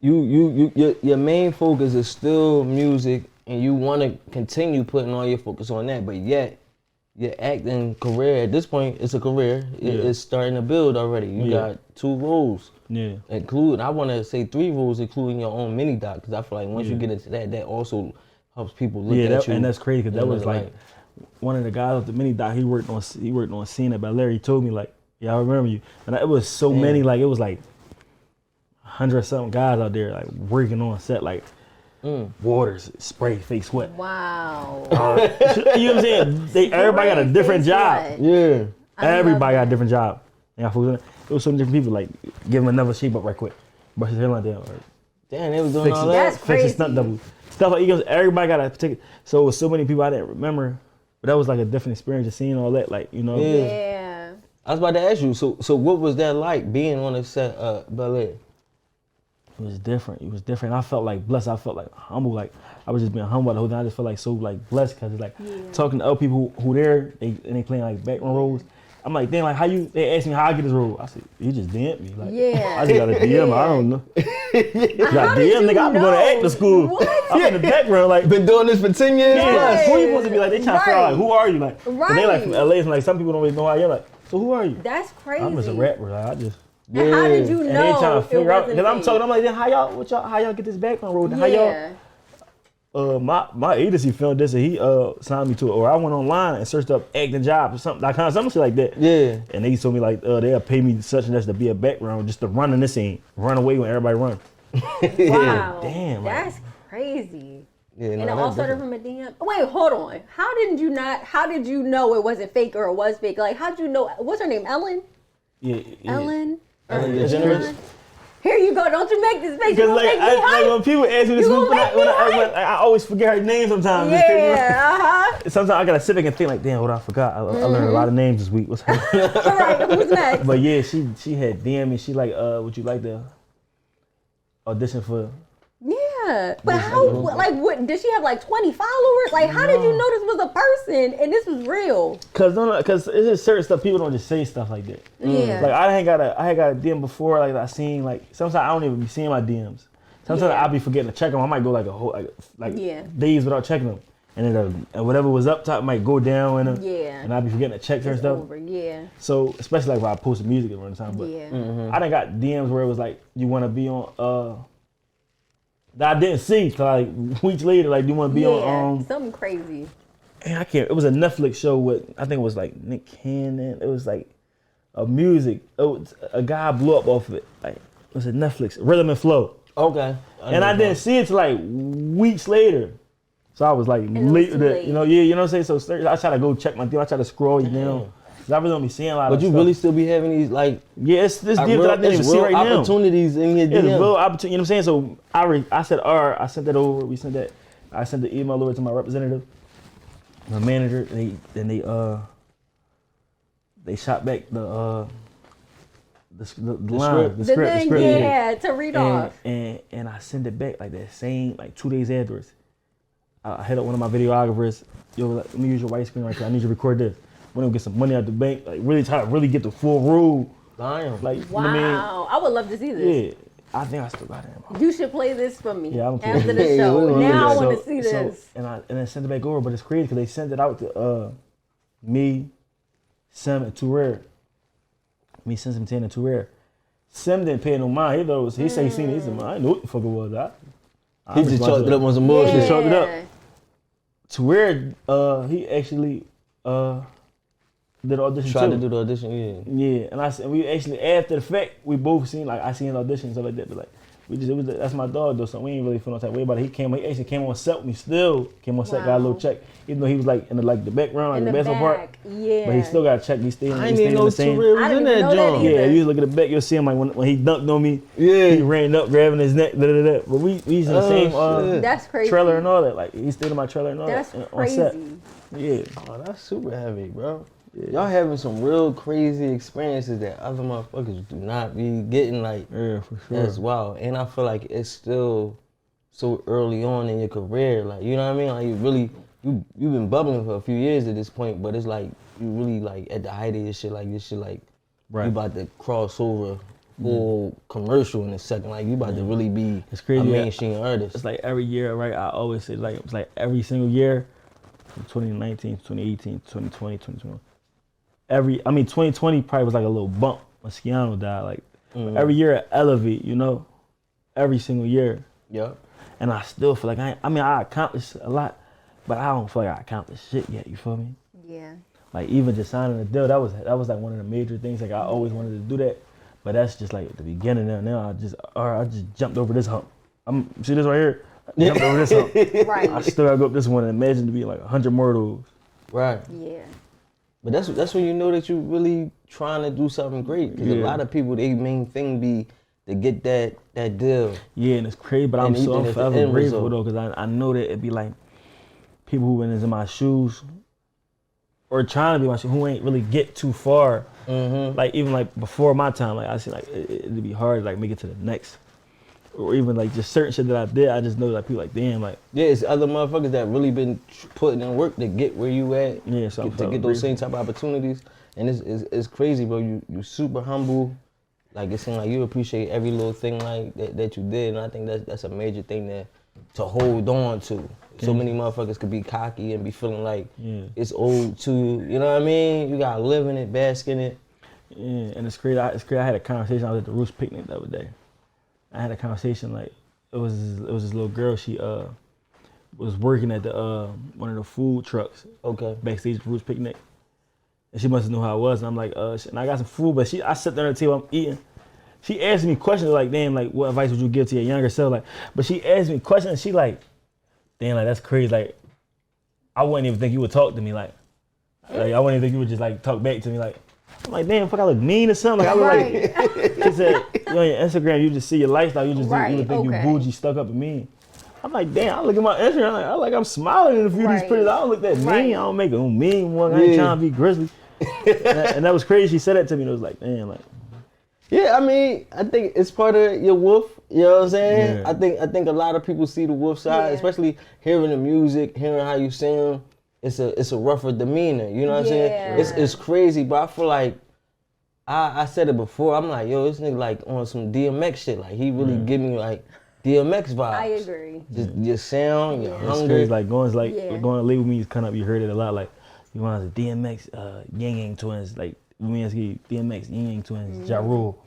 your main focus is still music, and you want to continue putting all your focus on that. But yet, your acting career at this point, it's a career. It's starting to build already. You Yeah. got 2 roles. Yeah. I want to say 3 roles, including your own mini doc, because I feel like once you get into that, that also helps people look Yeah, at you. and that's crazy because that in was another like light. one of the guys with the mini doc. He worked on Scene at Bel Air. He told me like, yeah, I remember you. And it was so many, like it was like 100-something guys out there like working on set, like waters, spray, face sweat. Wow. You know what I'm saying? Everybody got a different job. Sweat. Yeah. Everybody got a different job. And it was some different people like give him another shape up right quick, brush his hairline down, or Damn, they was doing fix all it, that. That's fix crazy. his stunt double, stuff like everybody got a particular. So it was so many people I didn't remember, but that was like a different experience of seeing all that, like you know. Yeah. Yeah. I was about to ask you. So what was that like being on the set Bel Air? It was different. It was different. I felt like blessed. I felt like humble. Like I was just being humble the whole time. I just felt like so like blessed because it's like talking to other people who there and they playing like background roles. I'm like, damn, like how you? They asked me how I get this role. I said, you just DM'd me. Like, Yeah. I just got a DM. I don't know. Got did DM, you nigga. I'm going to know? acting school. What? I'm in the background, like. Been doing this for 10 years Yeah, plus. who you supposed to be like? They trying to figure out like, who are you? Like, 'cause they like from Right. LA, and like some people don't really know who I am. Like, so who are you? That's crazy. I'm just a rapper. Like, I just. And how did you know? And they trying to figure out it because I'm wasn't talking. I'm like, then how y'all get this background role? Then how fake? y'all? Yeah. My agency filmed this and he signed me to it, or I went online and searched up acting jobs or some shit like that. Yeah. And they told me like they'll pay me such and such to be a background just to run in this scene, run away when everybody run. Wow. Damn, like- That's crazy. Yeah, And no, it all that's started different. from a DM. Wait, hold on. How did you know it wasn't fake or it was fake? Like, how'd you know? What's her name? Ellen? Yeah. Ellen? Ellen Or DeGeneres? Ellen? Here you go. Don't you make this face. You Because gonna like, make me hype. when people ask me this, You gonna make me hype? I always forget her name sometimes. It's crazy. Yeah, uh-huh. Sometimes I gotta sit back and think like, damn, what I forgot. I learned a lot of names this week. What's her name? All right, who's next? But yeah, she had DM me. She like, would you like to audition for? Yeah, but how? Like, what? Did she have like 20 followers? Like, how did you know this was a person and this was real? Cause it's just certain stuff people don't just say stuff like that. Yeah. Like I had got a DM before. Like I seen like sometimes I don't even be seeing my DMs. Sometimes Yeah. I'll be forgetting to check them. I might go like a whole like Yeah. days without checking them, and then and whatever was up top might go down and Yeah. and I'll be forgetting to check certain It's stuff. over. Yeah. So especially like when I posted music at one time, but Yeah. I done got DMs where it was like you want to be on that I didn't see till like weeks later. Like you want to be Yeah. on Something crazy. man, I can't. It was a Netflix show with I think it was like Nick Cannon. It was like a music. A guy blew up off of it. Like it was a Netflix Rhythm and Flow, Okay. and I didn't see it till like weeks later. So I was like it was late too with it, late. you know. Yeah, you know what I'm saying. So I try to go check my deal. I try to scroll you down. 'Cause I really don't be seeing a lot But of you stuff. really still be having these like Yeah, it's this deal real, that I didn't even it's see real right now. opportunities in your Yeah, the DM. real opportunity. You know what I'm saying? So I said, I sent that over. We sent that. I sent the email over to my representative, my manager. They shot back the line, the script. The script, thing, yeah, to read off. and I sent it back like that same, like 2 days afterwards. I hit up one of my videographers. Yo, let me use your white screen right here. I need you to record this. want to get some money out the bank, like really try to really get the full rule. Damn. Like, Wow. you know I would love to see what I mean? this. Yeah. I think I still got it in my You should play this for me Yeah, I'm after kidding. the show. Yeah, we Now I gonna want to see this. And then sent it back over, but it's crazy because they sent it out to me, Sim, and Too Rare. Me, Sim Santana, and Too Rare. Sim didn't pay no mind. He thought it was, he said he seen it. He said, man, I didn't know what the fuck it was. He just chalked it up on some He bullshit. chalked it up. Too Rare, he actually did the audition Tried too. to do the audition, yeah. Yeah, and we actually after the fact we both seen I seen an audition and stuff like that. But like that's my dog though, so we ain't really feel no type of way about it. He actually came on set with me. Still came on set, got a little check, even though he was like in the background, In like the the basketball part. back, yeah. But he still got a check. He stayed I in didn't even know the same. Terrell was I in didn't even that know that joint. either. Yeah, if you look at the back, you'll see him like when he dunked on me. Yeah. He ran up, grabbing his neck, da da da. But we used the same shit. That's crazy. trailer and all that. Like he stayed in my trailer and all That's that crazy. on set. Yeah. Oh, that's super heavy, bro. Y'all having some real crazy experiences that other motherfuckers do not be getting, like, Yeah, for sure. that's wild. And I feel like it's still so early on in your career, like, you know what I mean? Like, you've been bubbling for a few years at this point, but it's like, you really, like, at the height of your shit, like, Right. you about to cross over full commercial in a second, like, you about to really be It's crazy. a mainstream artist. It's like every year, right? I always say like it's like every single year, from 2019, 2018, 2020, 2021. 2020 probably was like a little bump when Sciano died. Like every year I elevate, you know, every single year. Yep. And I still feel like I accomplished a lot, but I don't feel like I accomplished shit yet. You feel me? Yeah. Like even just signing the deal, that was like one of the major things. Like I always wanted to do that, but that's just like at the beginning. Now I just jumped over this hump. See this right here? I jumped over this hump. Right. I still gotta go up this one and imagine to be like 100 more of those. Right. Yeah. But that's when you know that you really trying to do something great. Because a lot of people, their main thing be to get that deal. Yeah, and it's crazy, but And I'm even if the forever end grateful result. though, because I know that it'd be like people who been in my shoes or trying to be my shoes who ain't really get too far. Mm-hmm. Like even like before my time, like I see like it'd be hard to like make it to the next. Or even like just certain shit that I did, I just know like people like damn like Yeah, it's other motherfuckers that really been putting in work to get where you at. Yeah, so I'm to forever get those grateful. same type of opportunities. And it's crazy, bro. You super humble. Like it seems like you appreciate every little thing like that you did, and I think that's a major thing to hold on to. So many motherfuckers could be cocky and be feeling like it's old to you. You know what I mean? You gotta live in it, bask in it. yeah, and it's crazy. I had a conversation. I was at the Roost picnic the other day. I had a conversation like it was this little girl. She was working at the one of the food trucks Okay. backstage at Roost picnic, and she must have known how I was. And I'm like, and I got some food, but I sat there at the table, I'm eating. She asked me questions like, damn, like what advice would you give to your younger self? Like, but she asked me questions. And she like, damn, like that's crazy. Like, I wouldn't even think you would talk to me like I wouldn't even think you would just like talk back to me like. I'm like, damn, fuck, I look mean or something. Like, I look like, she said, you know, on your Instagram, you just see your lifestyle, you just you would think you bougie, stuck up and mean. I'm like, damn, I look at my Instagram, I'm smiling in a few of these pictures. I don't look that mean. I don't make a mean one. I ain't trying to be grizzly. and that was crazy. She said that to me, and it was like, damn, like. Yeah, I mean, I think it's part of your wolf. You know what I'm saying? Yeah. I think a lot of people see the wolf side, especially hearing the music, hearing how you sing. It's a rougher demeanor. You know what I'm saying? It's crazy, but I feel like I said it before. I'm like, yo, this nigga like on some DMX shit. Like he really give me like DMX vibes. I agree. Just your sound, your It's hunger. crazy, like going to live with me is kind of, you heard it a lot, like you want the DMX, Yang Yang twins, like me and DMX, Yang Yang twins, Ja Rule.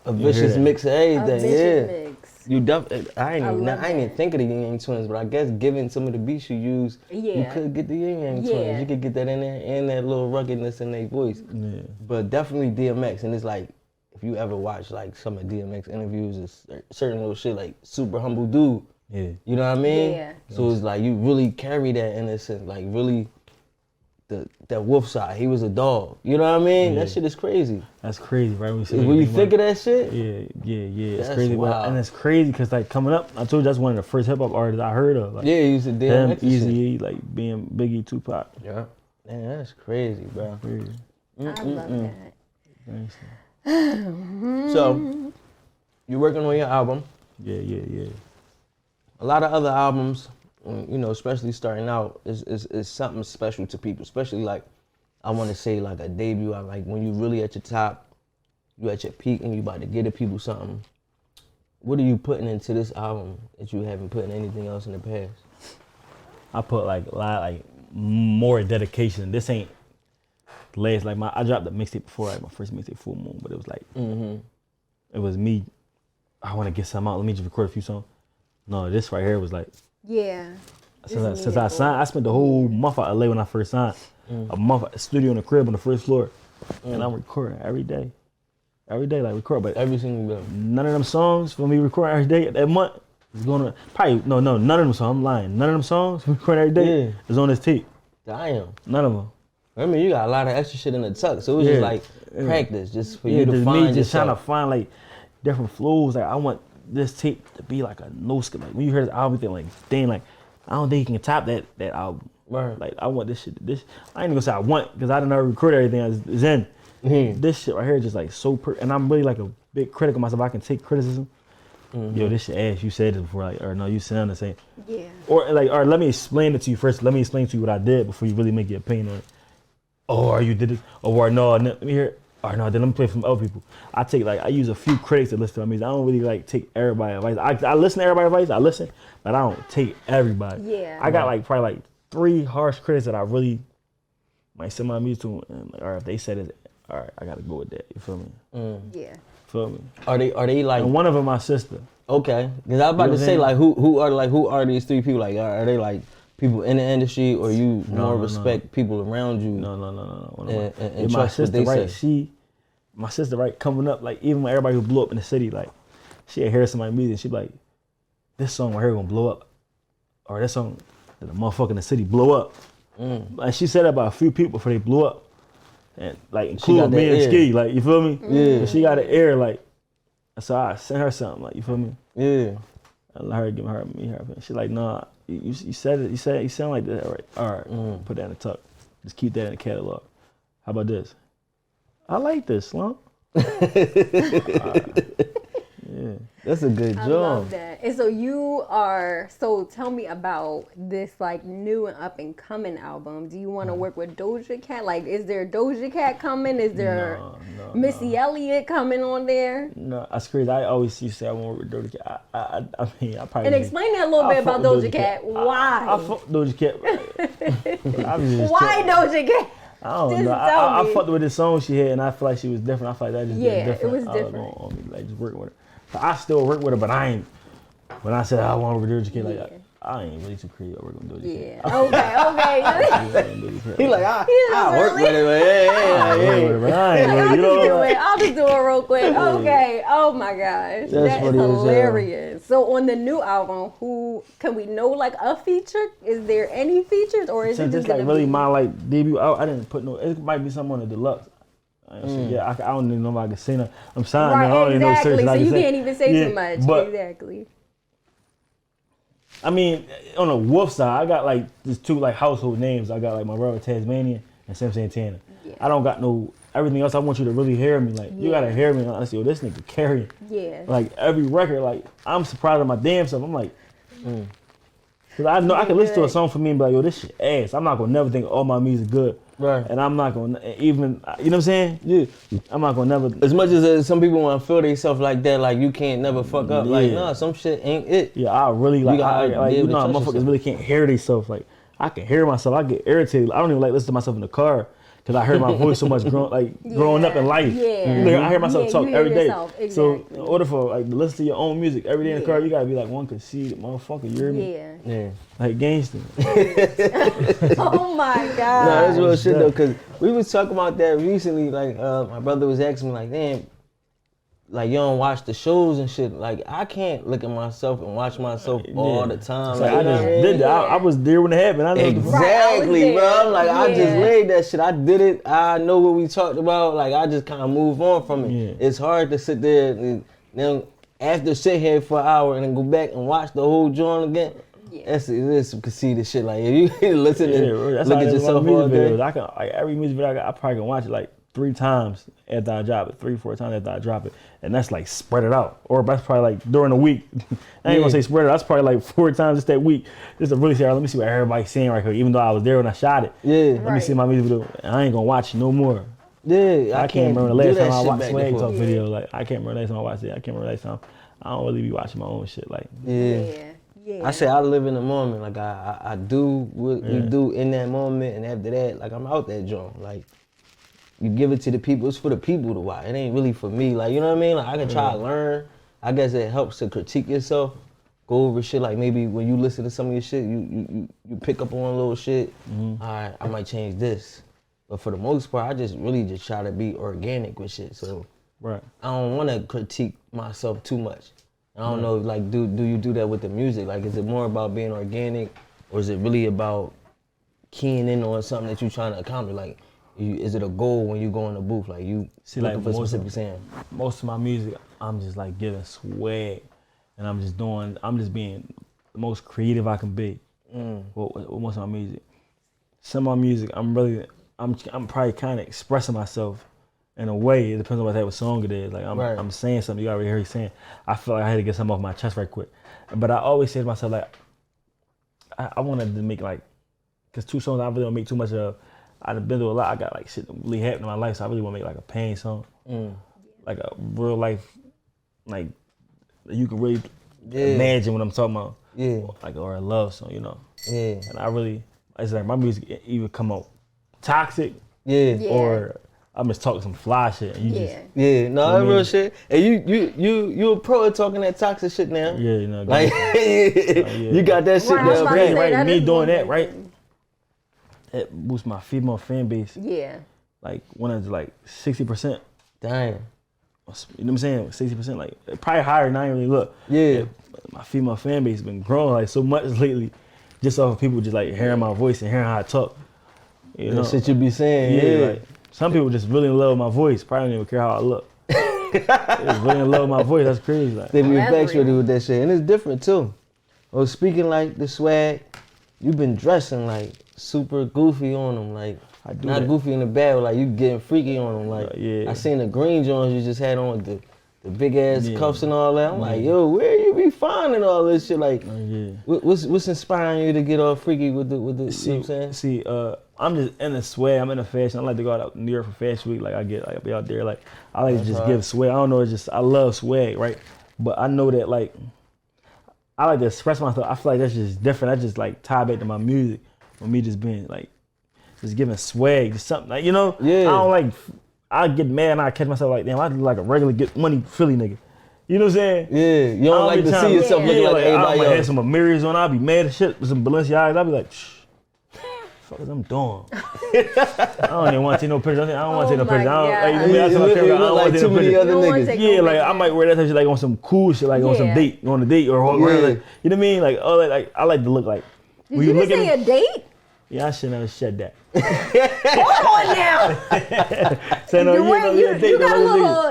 A vicious mix of everything. vicious Yeah. mix. You I ain't love even that. think of the Yin Yang twins, but I guess given some of the beats you use, you Yeah. could get the Yin Yang Yeah. twins. You could get that in there and that little ruggedness in their voice. Yeah. But definitely DMX, and it's like if you ever watch like some of DMX interviews, it's certain little shit like super humble dude. Yeah. You know what I mean? Yeah. So it's like you really carry that innocence, like really that wolf side. He was a dog. You know what I mean? Yeah. That shit is crazy. That's crazy, right? When you think of that shit, Yeah. It's That's crazy. wild. And it's crazy because like coming up, I told you that's one of the first hip hop artists I heard of. Like, yeah, he used to him, DMX and shit. Easy, like being Biggie, Tupac. Yeah. Man, that's crazy, bro. Crazy. I love that. Thanks. So, you're working on your album. Yeah. A lot of other albums, you know, especially starting out, is something special to people. Especially like I want to say like a debut. I like when you really at your top, you at your peak, and you about to give the people something. What are you putting into this album that you haven't put in anything else in the past? I put like a lot, like more dedication. This ain't last, like I dropped the mixtape before, like my first mixtape, Full Moon, but it was like, it was me, I want to get something out, let me just record a few songs. No, this right here was like, Yeah. since I signed, I spent the whole month out of LA when I first signed. A month at the studio in the crib on the first floor. And I'm recording every day. Every day, like record, but Every single day. none of them songs for me recording every day that month is going to, probably, no, none of them songs, I'm lying. None of them songs recording every day is on this tape. Damn. None of them. I mean, you got a lot of extra shit in the tuck, so it was just like practice, just for you to just find me just trying to yourself. find like different flows. Like I want this tape to be like a no skip. Like when you hear this album, you think like, dang, like I don't think you can top that album. Right. Like I want this shit. This I ain't even gonna say I want because I didn't already record everything is in. This shit right here is just like so and I'm really like a big critic of myself. I can take criticism. Yo, this shit ass. You said it before, like, or no, you sound the same. Yeah. Or like, or let me explain it to you first. Let me explain to you what I did before you really make your opinion on it. Or you did it, or no, let me hear it. Or no, then let me play from other people. I use a few critics to listen to my music. I don't really like take everybody's advice. I listen to everybody's advice, but I don't take everybody. Yeah. I got like probably like 3 harsh critics that I really might send my music to, and like, all right, if they said it, all right, I gotta go with that. You feel me? Yeah. Feel me? Are they like? And one of them, my sister. Okay, because I was about You know to what say I'm like who are these 3 people? Like are they like people in the industry, or you more respect people around you? No. And Yeah, my trust what sister, they right? say. My sister, right, coming up, like even when everybody who blew up in the city, like she'd hear somebody's music, she'd be like, this song right here gonna blow up, or this song that the motherfucker in the city blow up. Like she said that about a few people before they blew up, and like including me and Ski, like you feel me? Yeah. And she got an ear, like so I sent her something, like you feel me? Yeah. I let her give me her. She like, nah, you said it. You sound like that, right? All right, put that in the tuck. Just keep that in the catalog. How about this? I like this, Slump. Yeah. That's a good I job. love that. And so tell me about this like new and up and coming album. Do you want to work with Doja Cat? Like, is there Doja Cat coming? Is there Missy Elliott coming on there? No, that's crazy. I always used to say I want to work with Doja Cat. I mean, I probably. And explain that a little bit about Doja Cat. Why? I fuck Doja Cat. Why Doja Cat? I don't Just know. tell I me. fucked with this song she had, and I feel like she was different. I feel like that just Yeah, different. it was I different. on me, like just working with her. But I still work with her, but I ain't. When I said I want to work with Doja Cat, like I ain't really too crazy about working with Doja Yeah. Cat. Okay. He like I work really- with it, but I'll just do it real quick. Okay. Oh my gosh. That's That is funny as hell. hilarious. So on the new album, who can we know like a feature? Is there any features or is it Since just it's like gonna really be? my like debut, I didn't put no. It might be something on the deluxe. Yeah, I don't even know if I can say no. I'm signed. I don't Right, even know exactly. certain So I can you say. can't even say Yeah, too much. but- Exactly. I mean, on the Wolf side, I got like these 2 like household names. I got like my brother Tasmanian and Sim Santana. Yeah. I don't got no everything else. I want you to really hear me. Like you gotta hear me. Honestly, yo, this nigga carrying. Yeah. Like every record, like I'm surprised at my damn self. I'm like, cause I know I can listen to a song for me and be like, yo, this shit ass. I'm not gonna never think all my music good. Right. And I'm not gonna even, you know what I'm saying? Yeah. I'm not gonna never. As much as some people want to feel themselves like that, like you can't never fuck up. Like Yeah. nah, some shit ain't it. Yeah, I really like, gotta like be you able to know, how trust motherfuckers yourself. really can't hear themselves. Like I can hear myself. I get irritated. I don't even like listen to myself in the car because I heard my voice so much growing up in life. Yeah. I hear myself Yeah, talk you hear every day. yourself, So exactly. in order for like to listen to your own music every day in the car, you gotta be like one conceited motherfucker. You hear me? Yeah. Yeah. Like gangster. Oh my God. No, that's real shit though, cause we was talking about that recently. Like, my brother was asking me, like, damn, like you don't watch the shows and shit. Like, I can't look at myself and watch myself all the time. It's Like, like, I you know just what I mean? did that. I was there when it happened. I know what the fuck. Exactly, Right, I was bro. Like, I just there. laid that shit. I did it. I know what we talked about. Like, I just kind of move on from it. Yeah. It's hard to sit there and then after sit here for an hour and then go back and watch the whole joint again. Yeah. That's some conceited shit. Like, if you listen and Yeah, that's look how at I yourself music all day. videos. I can like every music video I probably can watch it like 3 times after I drop it, 3-4 times after I drop it, and that's like spread it out. Or that's probably like during the week. I ain't gonna say spread it out. That's probably like 4 times just that week, just to really say, let me see what everybody's saying right here. Even though I was there when I shot it, let me see my music video. I ain't gonna watch it no more. Yeah, I can't remember the last time I watched Swag Talk video. Like I can't remember the last time I watched it. I can't remember the last time. I don't really be watching my own shit. Like I say I live in the moment. Like I do what we do in that moment, and after that, like I'm out that joint. Like you give it to the people. It's for the people to watch. It ain't really for me. Like you know what I mean? Like I can try to learn. I guess it helps to critique yourself. Go over shit. Like maybe when you listen to some of your shit, you pick up on a little shit. All right, I might change this. But for the most part, I just really just try to be organic with shit. So I don't want to critique myself too much. I don't know, like, do you do that with the music? Like, is it more about being organic, or is it really about keying in on something that you're trying to accomplish? Like, is it a goal when you go in the booth? Like, you looking for specific sound? Most of my music, I'm just like giving swag, and I'm just being the most creative I can be with most of my music. Some of my music, I'm probably kind of expressing myself in a way. It depends on what type of song it is. Like I'm saying something. You already heard me saying. I feel like I had to get something off my chest right quick. But I always say to myself, like, I wanted to make like, cause 2 songs I really don't make too much of. I've been through a lot. I got like shit that really happened in my life, so I really want to make like a pain song, like a real life, like you can really imagine what I'm talking about. Like or a love song, you know. And I really, it's like my music either come out toxic, or I'm just talking some fly shit. And you just, no, that's real shit. And you a pro at talking that toxic shit now. You know, like you got that shit down. Right, me doing that, right? It boosts my female fan base. Like when it's like 60%. Damn. You know what I'm saying? 60%, like probably higher than I really look. My female fan base has been growing like so much lately, just off of people just like hearing my voice and hearing how I talk. You know, shit you be saying. Like some people just really in love with my voice. Probably don't even care how I look. They just really in love with my voice. That's crazy. Like they be infatuated with that shit, and it's different too. Well, speaking like the swag, you've been dressing like super goofy on them, like not goofy in the bad, but like you getting freaky on them. Like I seen the green joints you just had on with the big ass cuffs and all that. I'm like, yo, where you be finding all this shit? Like, what's inspiring you to get all freaky with the you know what I'm saying? See, I'm just in the swag. I'm in the fashion. I like to go out to New York for Fashion Week. Like I be out there. Like I like to just give swag. I don't know. It's just I love swag, right? But I know that like I like to express myself. I feel like that's just different. I just like tie back to my music. For me, just being like, just giving swag, just something like, you know. I don't like. I get mad and I catch myself like, damn, I look like a regular get money Philly nigga. You know what I'm saying? You don't like to see yourself looking like everybody else. I have some Amiri's on. I'll be mad as shit with some Balenciagas. I'll be like, shh. Fuckers, I'm doing. I don't even want to take no pictures. I don't want to take no pictures. I don't want to take no pictures. Other niggas. Like I might wear that type of shit like on some cool shit, like on some date, on a date or whatever. Like, you know what I mean? Like, I like to look like. Did you just say a date? Yeah, I should never said that. Hold on now. So, no,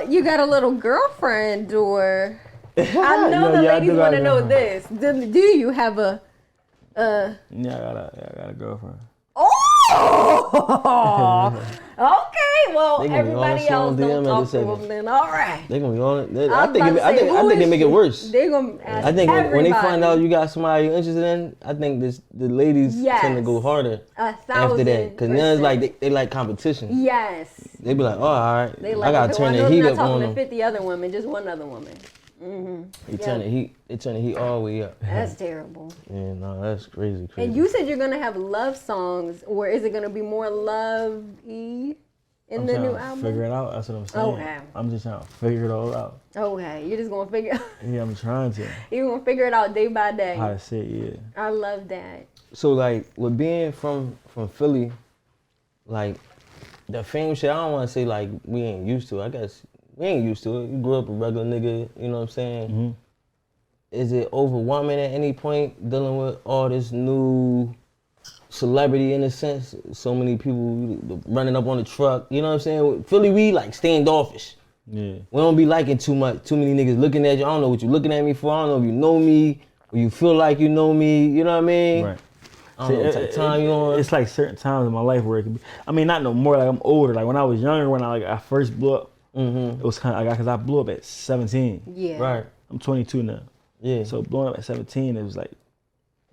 you got a little girlfriend, or I know the ladies want to know this. Do you have a? Yeah, I got a girlfriend. Oh, okay. Well, everybody else don't talk to them. Then all right. They gonna be on it. I think they make it worse. They gonna ask I think everybody. when they find out you got somebody you're interested in, I think the ladies tend to go harder after that, because now it's like they like competition. Yes. They be like, oh, all right, they like, I gotta turn the heat up on them. 50 other women, just one other woman. They turn the heat all the way up. That's terrible. Yeah, no, that's crazy. And you said you're gonna have love songs, or is it gonna be more love-y in the new album? Figure it out. That's what I'm saying. Okay. I'm just trying to figure it all out. Okay, you're just gonna figure. Yeah, I'm trying to. You're gonna figure it out day by day. How to say it, I love that. So like with being from Philly, like the fame shit, I don't want to say like we ain't used to. I guess we ain't used to it. You grew up a regular nigga, you know what I'm saying? Is it overwhelming at any point dealing with all this new celebrity in a sense? So many people running up on the truck, you know what I'm saying? Philly, we like standoffish. Yeah. We don't be liking too many niggas looking at you. I don't know what you looking at me for. I don't know if you know me or you feel like you know me, you know what I mean? Right. I don't know what type of time you on. It's like certain times in my life where it can be. I mean, not no more. Like I'm older. Like when I was younger, when I first blew up, it was kind of like because I blew up at 17. Yeah. Right. I'm 22 now. Yeah. So blowing up at 17, it was like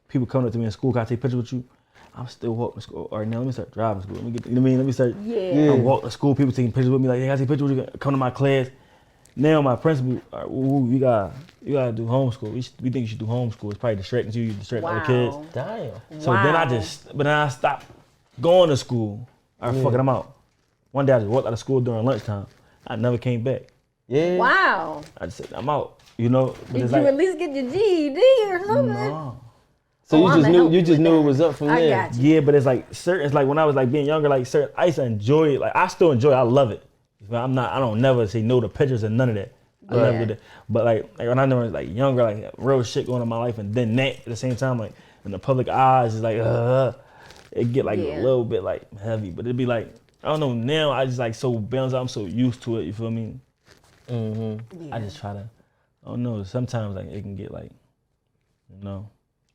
people coming up to me in school. Can I take pictures with you? I'm still walking to school. All right, now let me start driving to school. Let me get. You know what I mean? Let me start. Yeah. I'm walking to school. People taking pictures with me. Like, hey, can I take pictures with you? Come to my class. Now my principal, all right, you gotta do homeschool. We think you should do homeschool. It's probably distracting you. You distract other kids. Damn. So then I stopped going to school. All right, fuck it, I'm out. One day I just walked out of school during lunchtime. I never came back. Yeah. Wow. I just said, I'm out. You know? But Did you at least get your GED or something? No. So you just knew it was up from there. I got you. Yeah, but it's like certain. It's like when I was like being younger, like certain. I used to enjoy it. Like I still enjoy it. I love it. But I don't never say no to pictures and none of that. I never did that. But like when I was like younger, like real shit going on in my life, and then that at the same time, like in the public eyes, is like it get like a little bit like heavy. But it'd be like I don't know. Now I just like so balanced. I'm so used to it. You feel me? Yeah. I just try to. I don't know. Sometimes like it can get like, you know.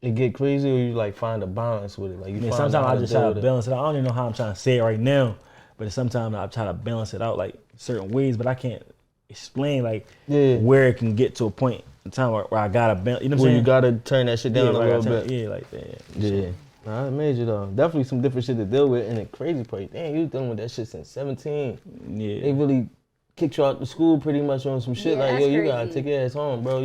It get crazy, or you like find a balance with it. Like you. Yeah, find sometimes out I just try to balance it out. I don't even know how I'm trying to say it right now, but sometimes I try to balance it out like certain ways, but I can't explain like where it can get to a point in time where I gotta balance. You know what I'm saying? You gotta turn that shit down a little bit. Yeah, like that. Yeah. Nah, that's major though. Definitely some different shit to deal with, and the crazy part, damn, you was dealing with that shit since 17. Yeah. They really kicked you out the school pretty much on some shit Yeah, like, yo, you that's gotta crazy. take your ass home, bro.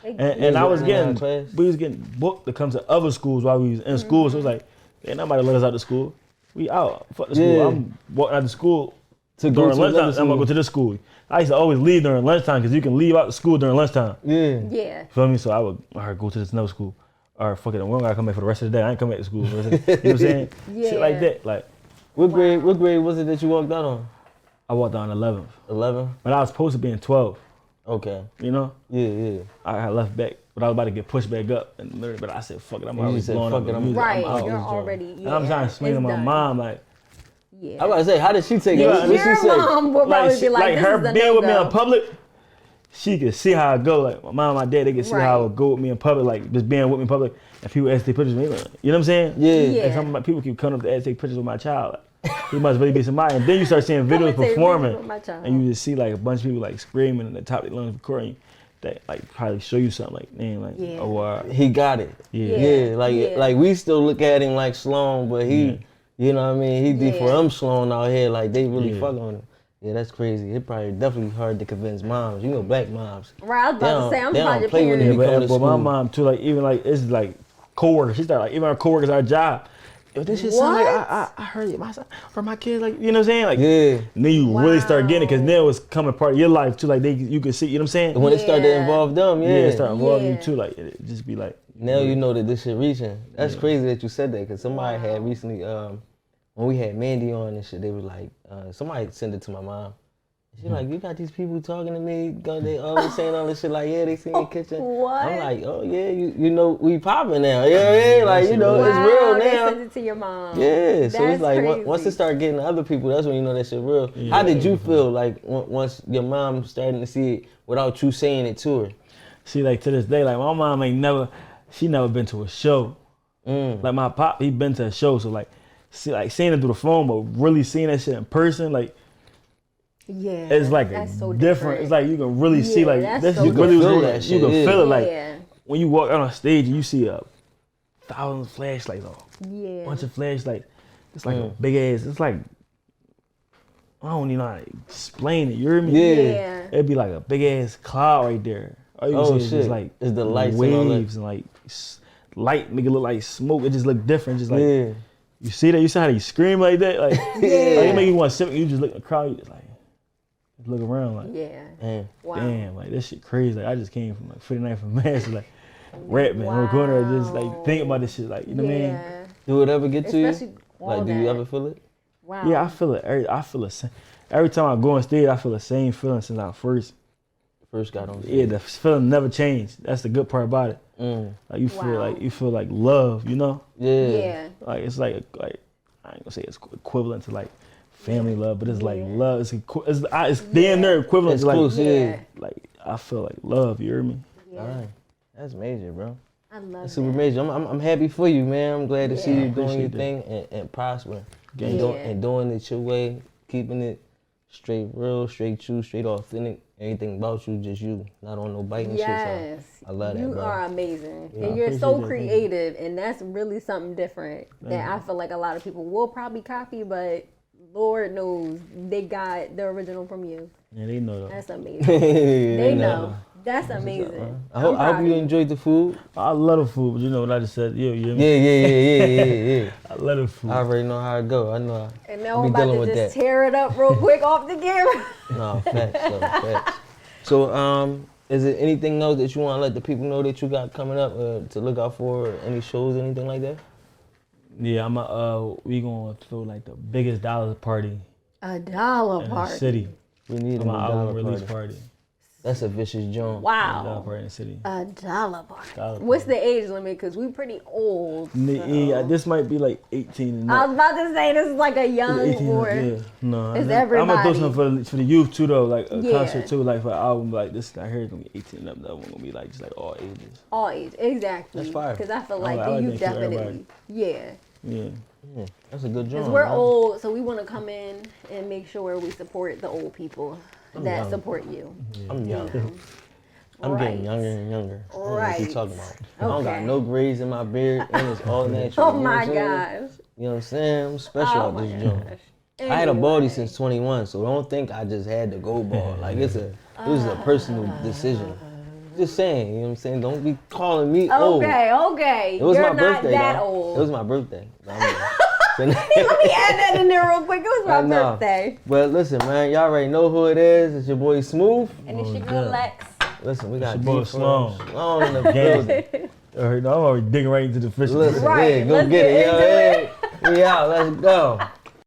And I was class. we was getting booked to come to other schools while we was in school. So it was like, ain't nobody let us out of school. We out. Fuck the school. Yeah. I'm walking out of school To go during to lunchtime. another I'm gonna go school. to this school. I used to always leave during lunchtime because you can leave out the school during lunchtime. Yeah. Yeah. Feel me? So I would go to this another school. Or fuck it, we don't gotta come back for the rest of the day. I ain't come back to school. You know what I'm saying? Shit like that. Like What grade was it that you walked out on? I walked on 11th. 11? But I was supposed to be in 12. Okay. You know? Yeah. I had left back, but I was about to get pushed back up. But I said, fuck it, I'm You already said, blowing fuck up. it, with I'm music. Right. I'm out. You're already. And I'm trying to explain to it's my done. mom, like, Yeah. I was about to say, how did she take it? Yeah, What she Your say? mom would probably be like, this her is a being with me no-go. in public, she could see how I go. Like my mom and my dad, they could see how I would go with me in public, like just being with me in public. And people ask to take pictures with me, like, you know what I'm saying? Yeah. And some of my people keep coming up to ask to take pictures with my child. Like, he must really be somebody. And then you start seeing Come videos and take performing, pictures with my child. and you just see like a bunch of people like screaming at the top of their lungs recording. That like probably show you something like, man, like, Yeah. oh, wow. He got it. Yeah. Like we still look at him like Sloan, but he, you know what I mean? He D4M Sloan out here, like they really fuck on him. Yeah, that's crazy. It probably definitely hard to convince moms. You know, black moms. Right, I was about to say, I'm they about don't to play with parent. it. Coming to But my school. mom too, like even like it's like coworkers. She started like even our coworkers at our job. Yo, this shit sound like I heard it from my kids, like you know what I'm saying? Like Yeah. and then you really start getting it because now it's coming part of your life too. Like you can see, you know what I'm saying? And when it started to involve them, It start involving you Yeah. too. Like it just be like Now you know that this shit reaching. That's crazy that you said that, because somebody had recently, when we had Mandy on and shit, they was like, somebody sent it to my mom. She like, you got these people talking to me, they always saying all this shit like, yeah, they see in the kitchen. What? I'm like, oh yeah, you know, we popping now. Yeah, like, you know, it's real They now. sent it to your mom. Yeah, so That's it's like crazy. once it start getting to other people, that's when you know that shit real. How did you feel like once your mom starting to see it without you saying it to her? see like to this day, like my mom she never been to a show. Like my pop, he been to a show, so like seeing it through the phone, but really seeing that shit in person, like. Yeah, It's like that's so different. It's like you can really see like that's this so is really different. what You you can can feel feel it that like Yeah. when you walk out on stage and you see 1,000 flashlights on, Yeah. bunch of flashlights. It's like a big ass. It's like I don't even know how to explain it. You hear me? Yeah. It'd be like a big ass cloud right there. All you can see is just like It's the lights and all that. waves and like light make it look like smoke. It just look different. Just like Yeah. you see that. You see how you scream like that. Like like, it make you want to sit. You just look at the crowd. You just like look around like. Yeah. Man. Wow. Damn, like this shit crazy. Like I just came from like 59 from Mass, like rapping on the corner, just like thinking about this shit, like you know what I mean? Yeah. Do it ever get to you? Especially all Like, do you that. ever feel it? Wow. Yeah, I feel it. I feel the same. Every time I go on stage, I feel the same feeling since I first. First got on stage. Yeah, the feeling never changed. That's the good part about it. Like you feel like love, you know? Yeah. Yeah. Like it's like I ain't gonna say it's equivalent to like family love, but it's like love. It's damn near equivalent It's to like close, yeah. like I feel like love. You hear me? All right. That's major, bro. I love That's super that. major. I'm happy for you, man. I'm glad to see you doing your Appreciate thing and prospering. Yeah. And doing it your way, keeping it straight real, straight true, straight authentic. Everything about you, just you. Not on no biting shit. Yes. So I love that, You bro. are amazing. Yeah, And you're appreciate so that. Thank you. creative, and that's really something different that I feel like a lot of people will probably copy, but Lord knows they got the original from you. Yeah, they know though. That's amazing. They know. That's amazing. I hope proud you of enjoyed the food. I love the food, but you know what I just said. You hear me? Yeah. I love the food. I already know how it go. I know. And now I'll I'm be about dealing to with just that. tear it up real quick off the camera. No, facts, though, facts. So, is there anything else that you want to let the people know that you got coming up to look out for? Or any shows, anything like that? Yeah, we gonna throw like the biggest dollar party $1 in the party. city. We need For a my dollar album release party. party. That's a vicious joint. Dollar Wow. party in the city. $1 party. Dollar What's party. the age limit? Because we pretty old. Yeah, this might be like 18 and I up. was about to say this is like a young 18 and or up, yeah. No, It's I'm gonna everybody. throw something for the youth too though, like a Yeah. concert too, like for an album like this. I heard it's gonna be 18 and up. That one gonna be like just like all ages. all age. Exactly. That's fire. Because I feel I like like the that youth for definitely. everybody. Yeah. Yeah. Yeah, that's a good joint. Because we're man. old, so we want to come in and make sure we support the old people that young. support you. I'm young. know. I'm Right. getting younger and younger. I don't know what Right. you talking about. I don't got Okay. no braids in my beard, and it's all natural. Oh You know what my I'm saying? gosh. You know what I'm saying? I'm special Oh at my this joint. gosh. I had a baldy Anyway. since 21, so don't think I just had to go bald. Like it was a personal decision. Just saying, you know what I'm saying? Don't be calling me old. Okay. It was You're my not birthday. that dog. old. It was my birthday. No, I'm Let me add that in there real quick. It was my I know. birthday. But listen, man, y'all already know who it is. It's your boy Smooth. And it's your Oh, girl yeah. Lex. Listen, we got It's your boy D4M Sloan. Sloan in the building. I'm already digging right into the fish. Listen, Right, yeah, go let's get it. get into Yo, hey, we out. Let's go.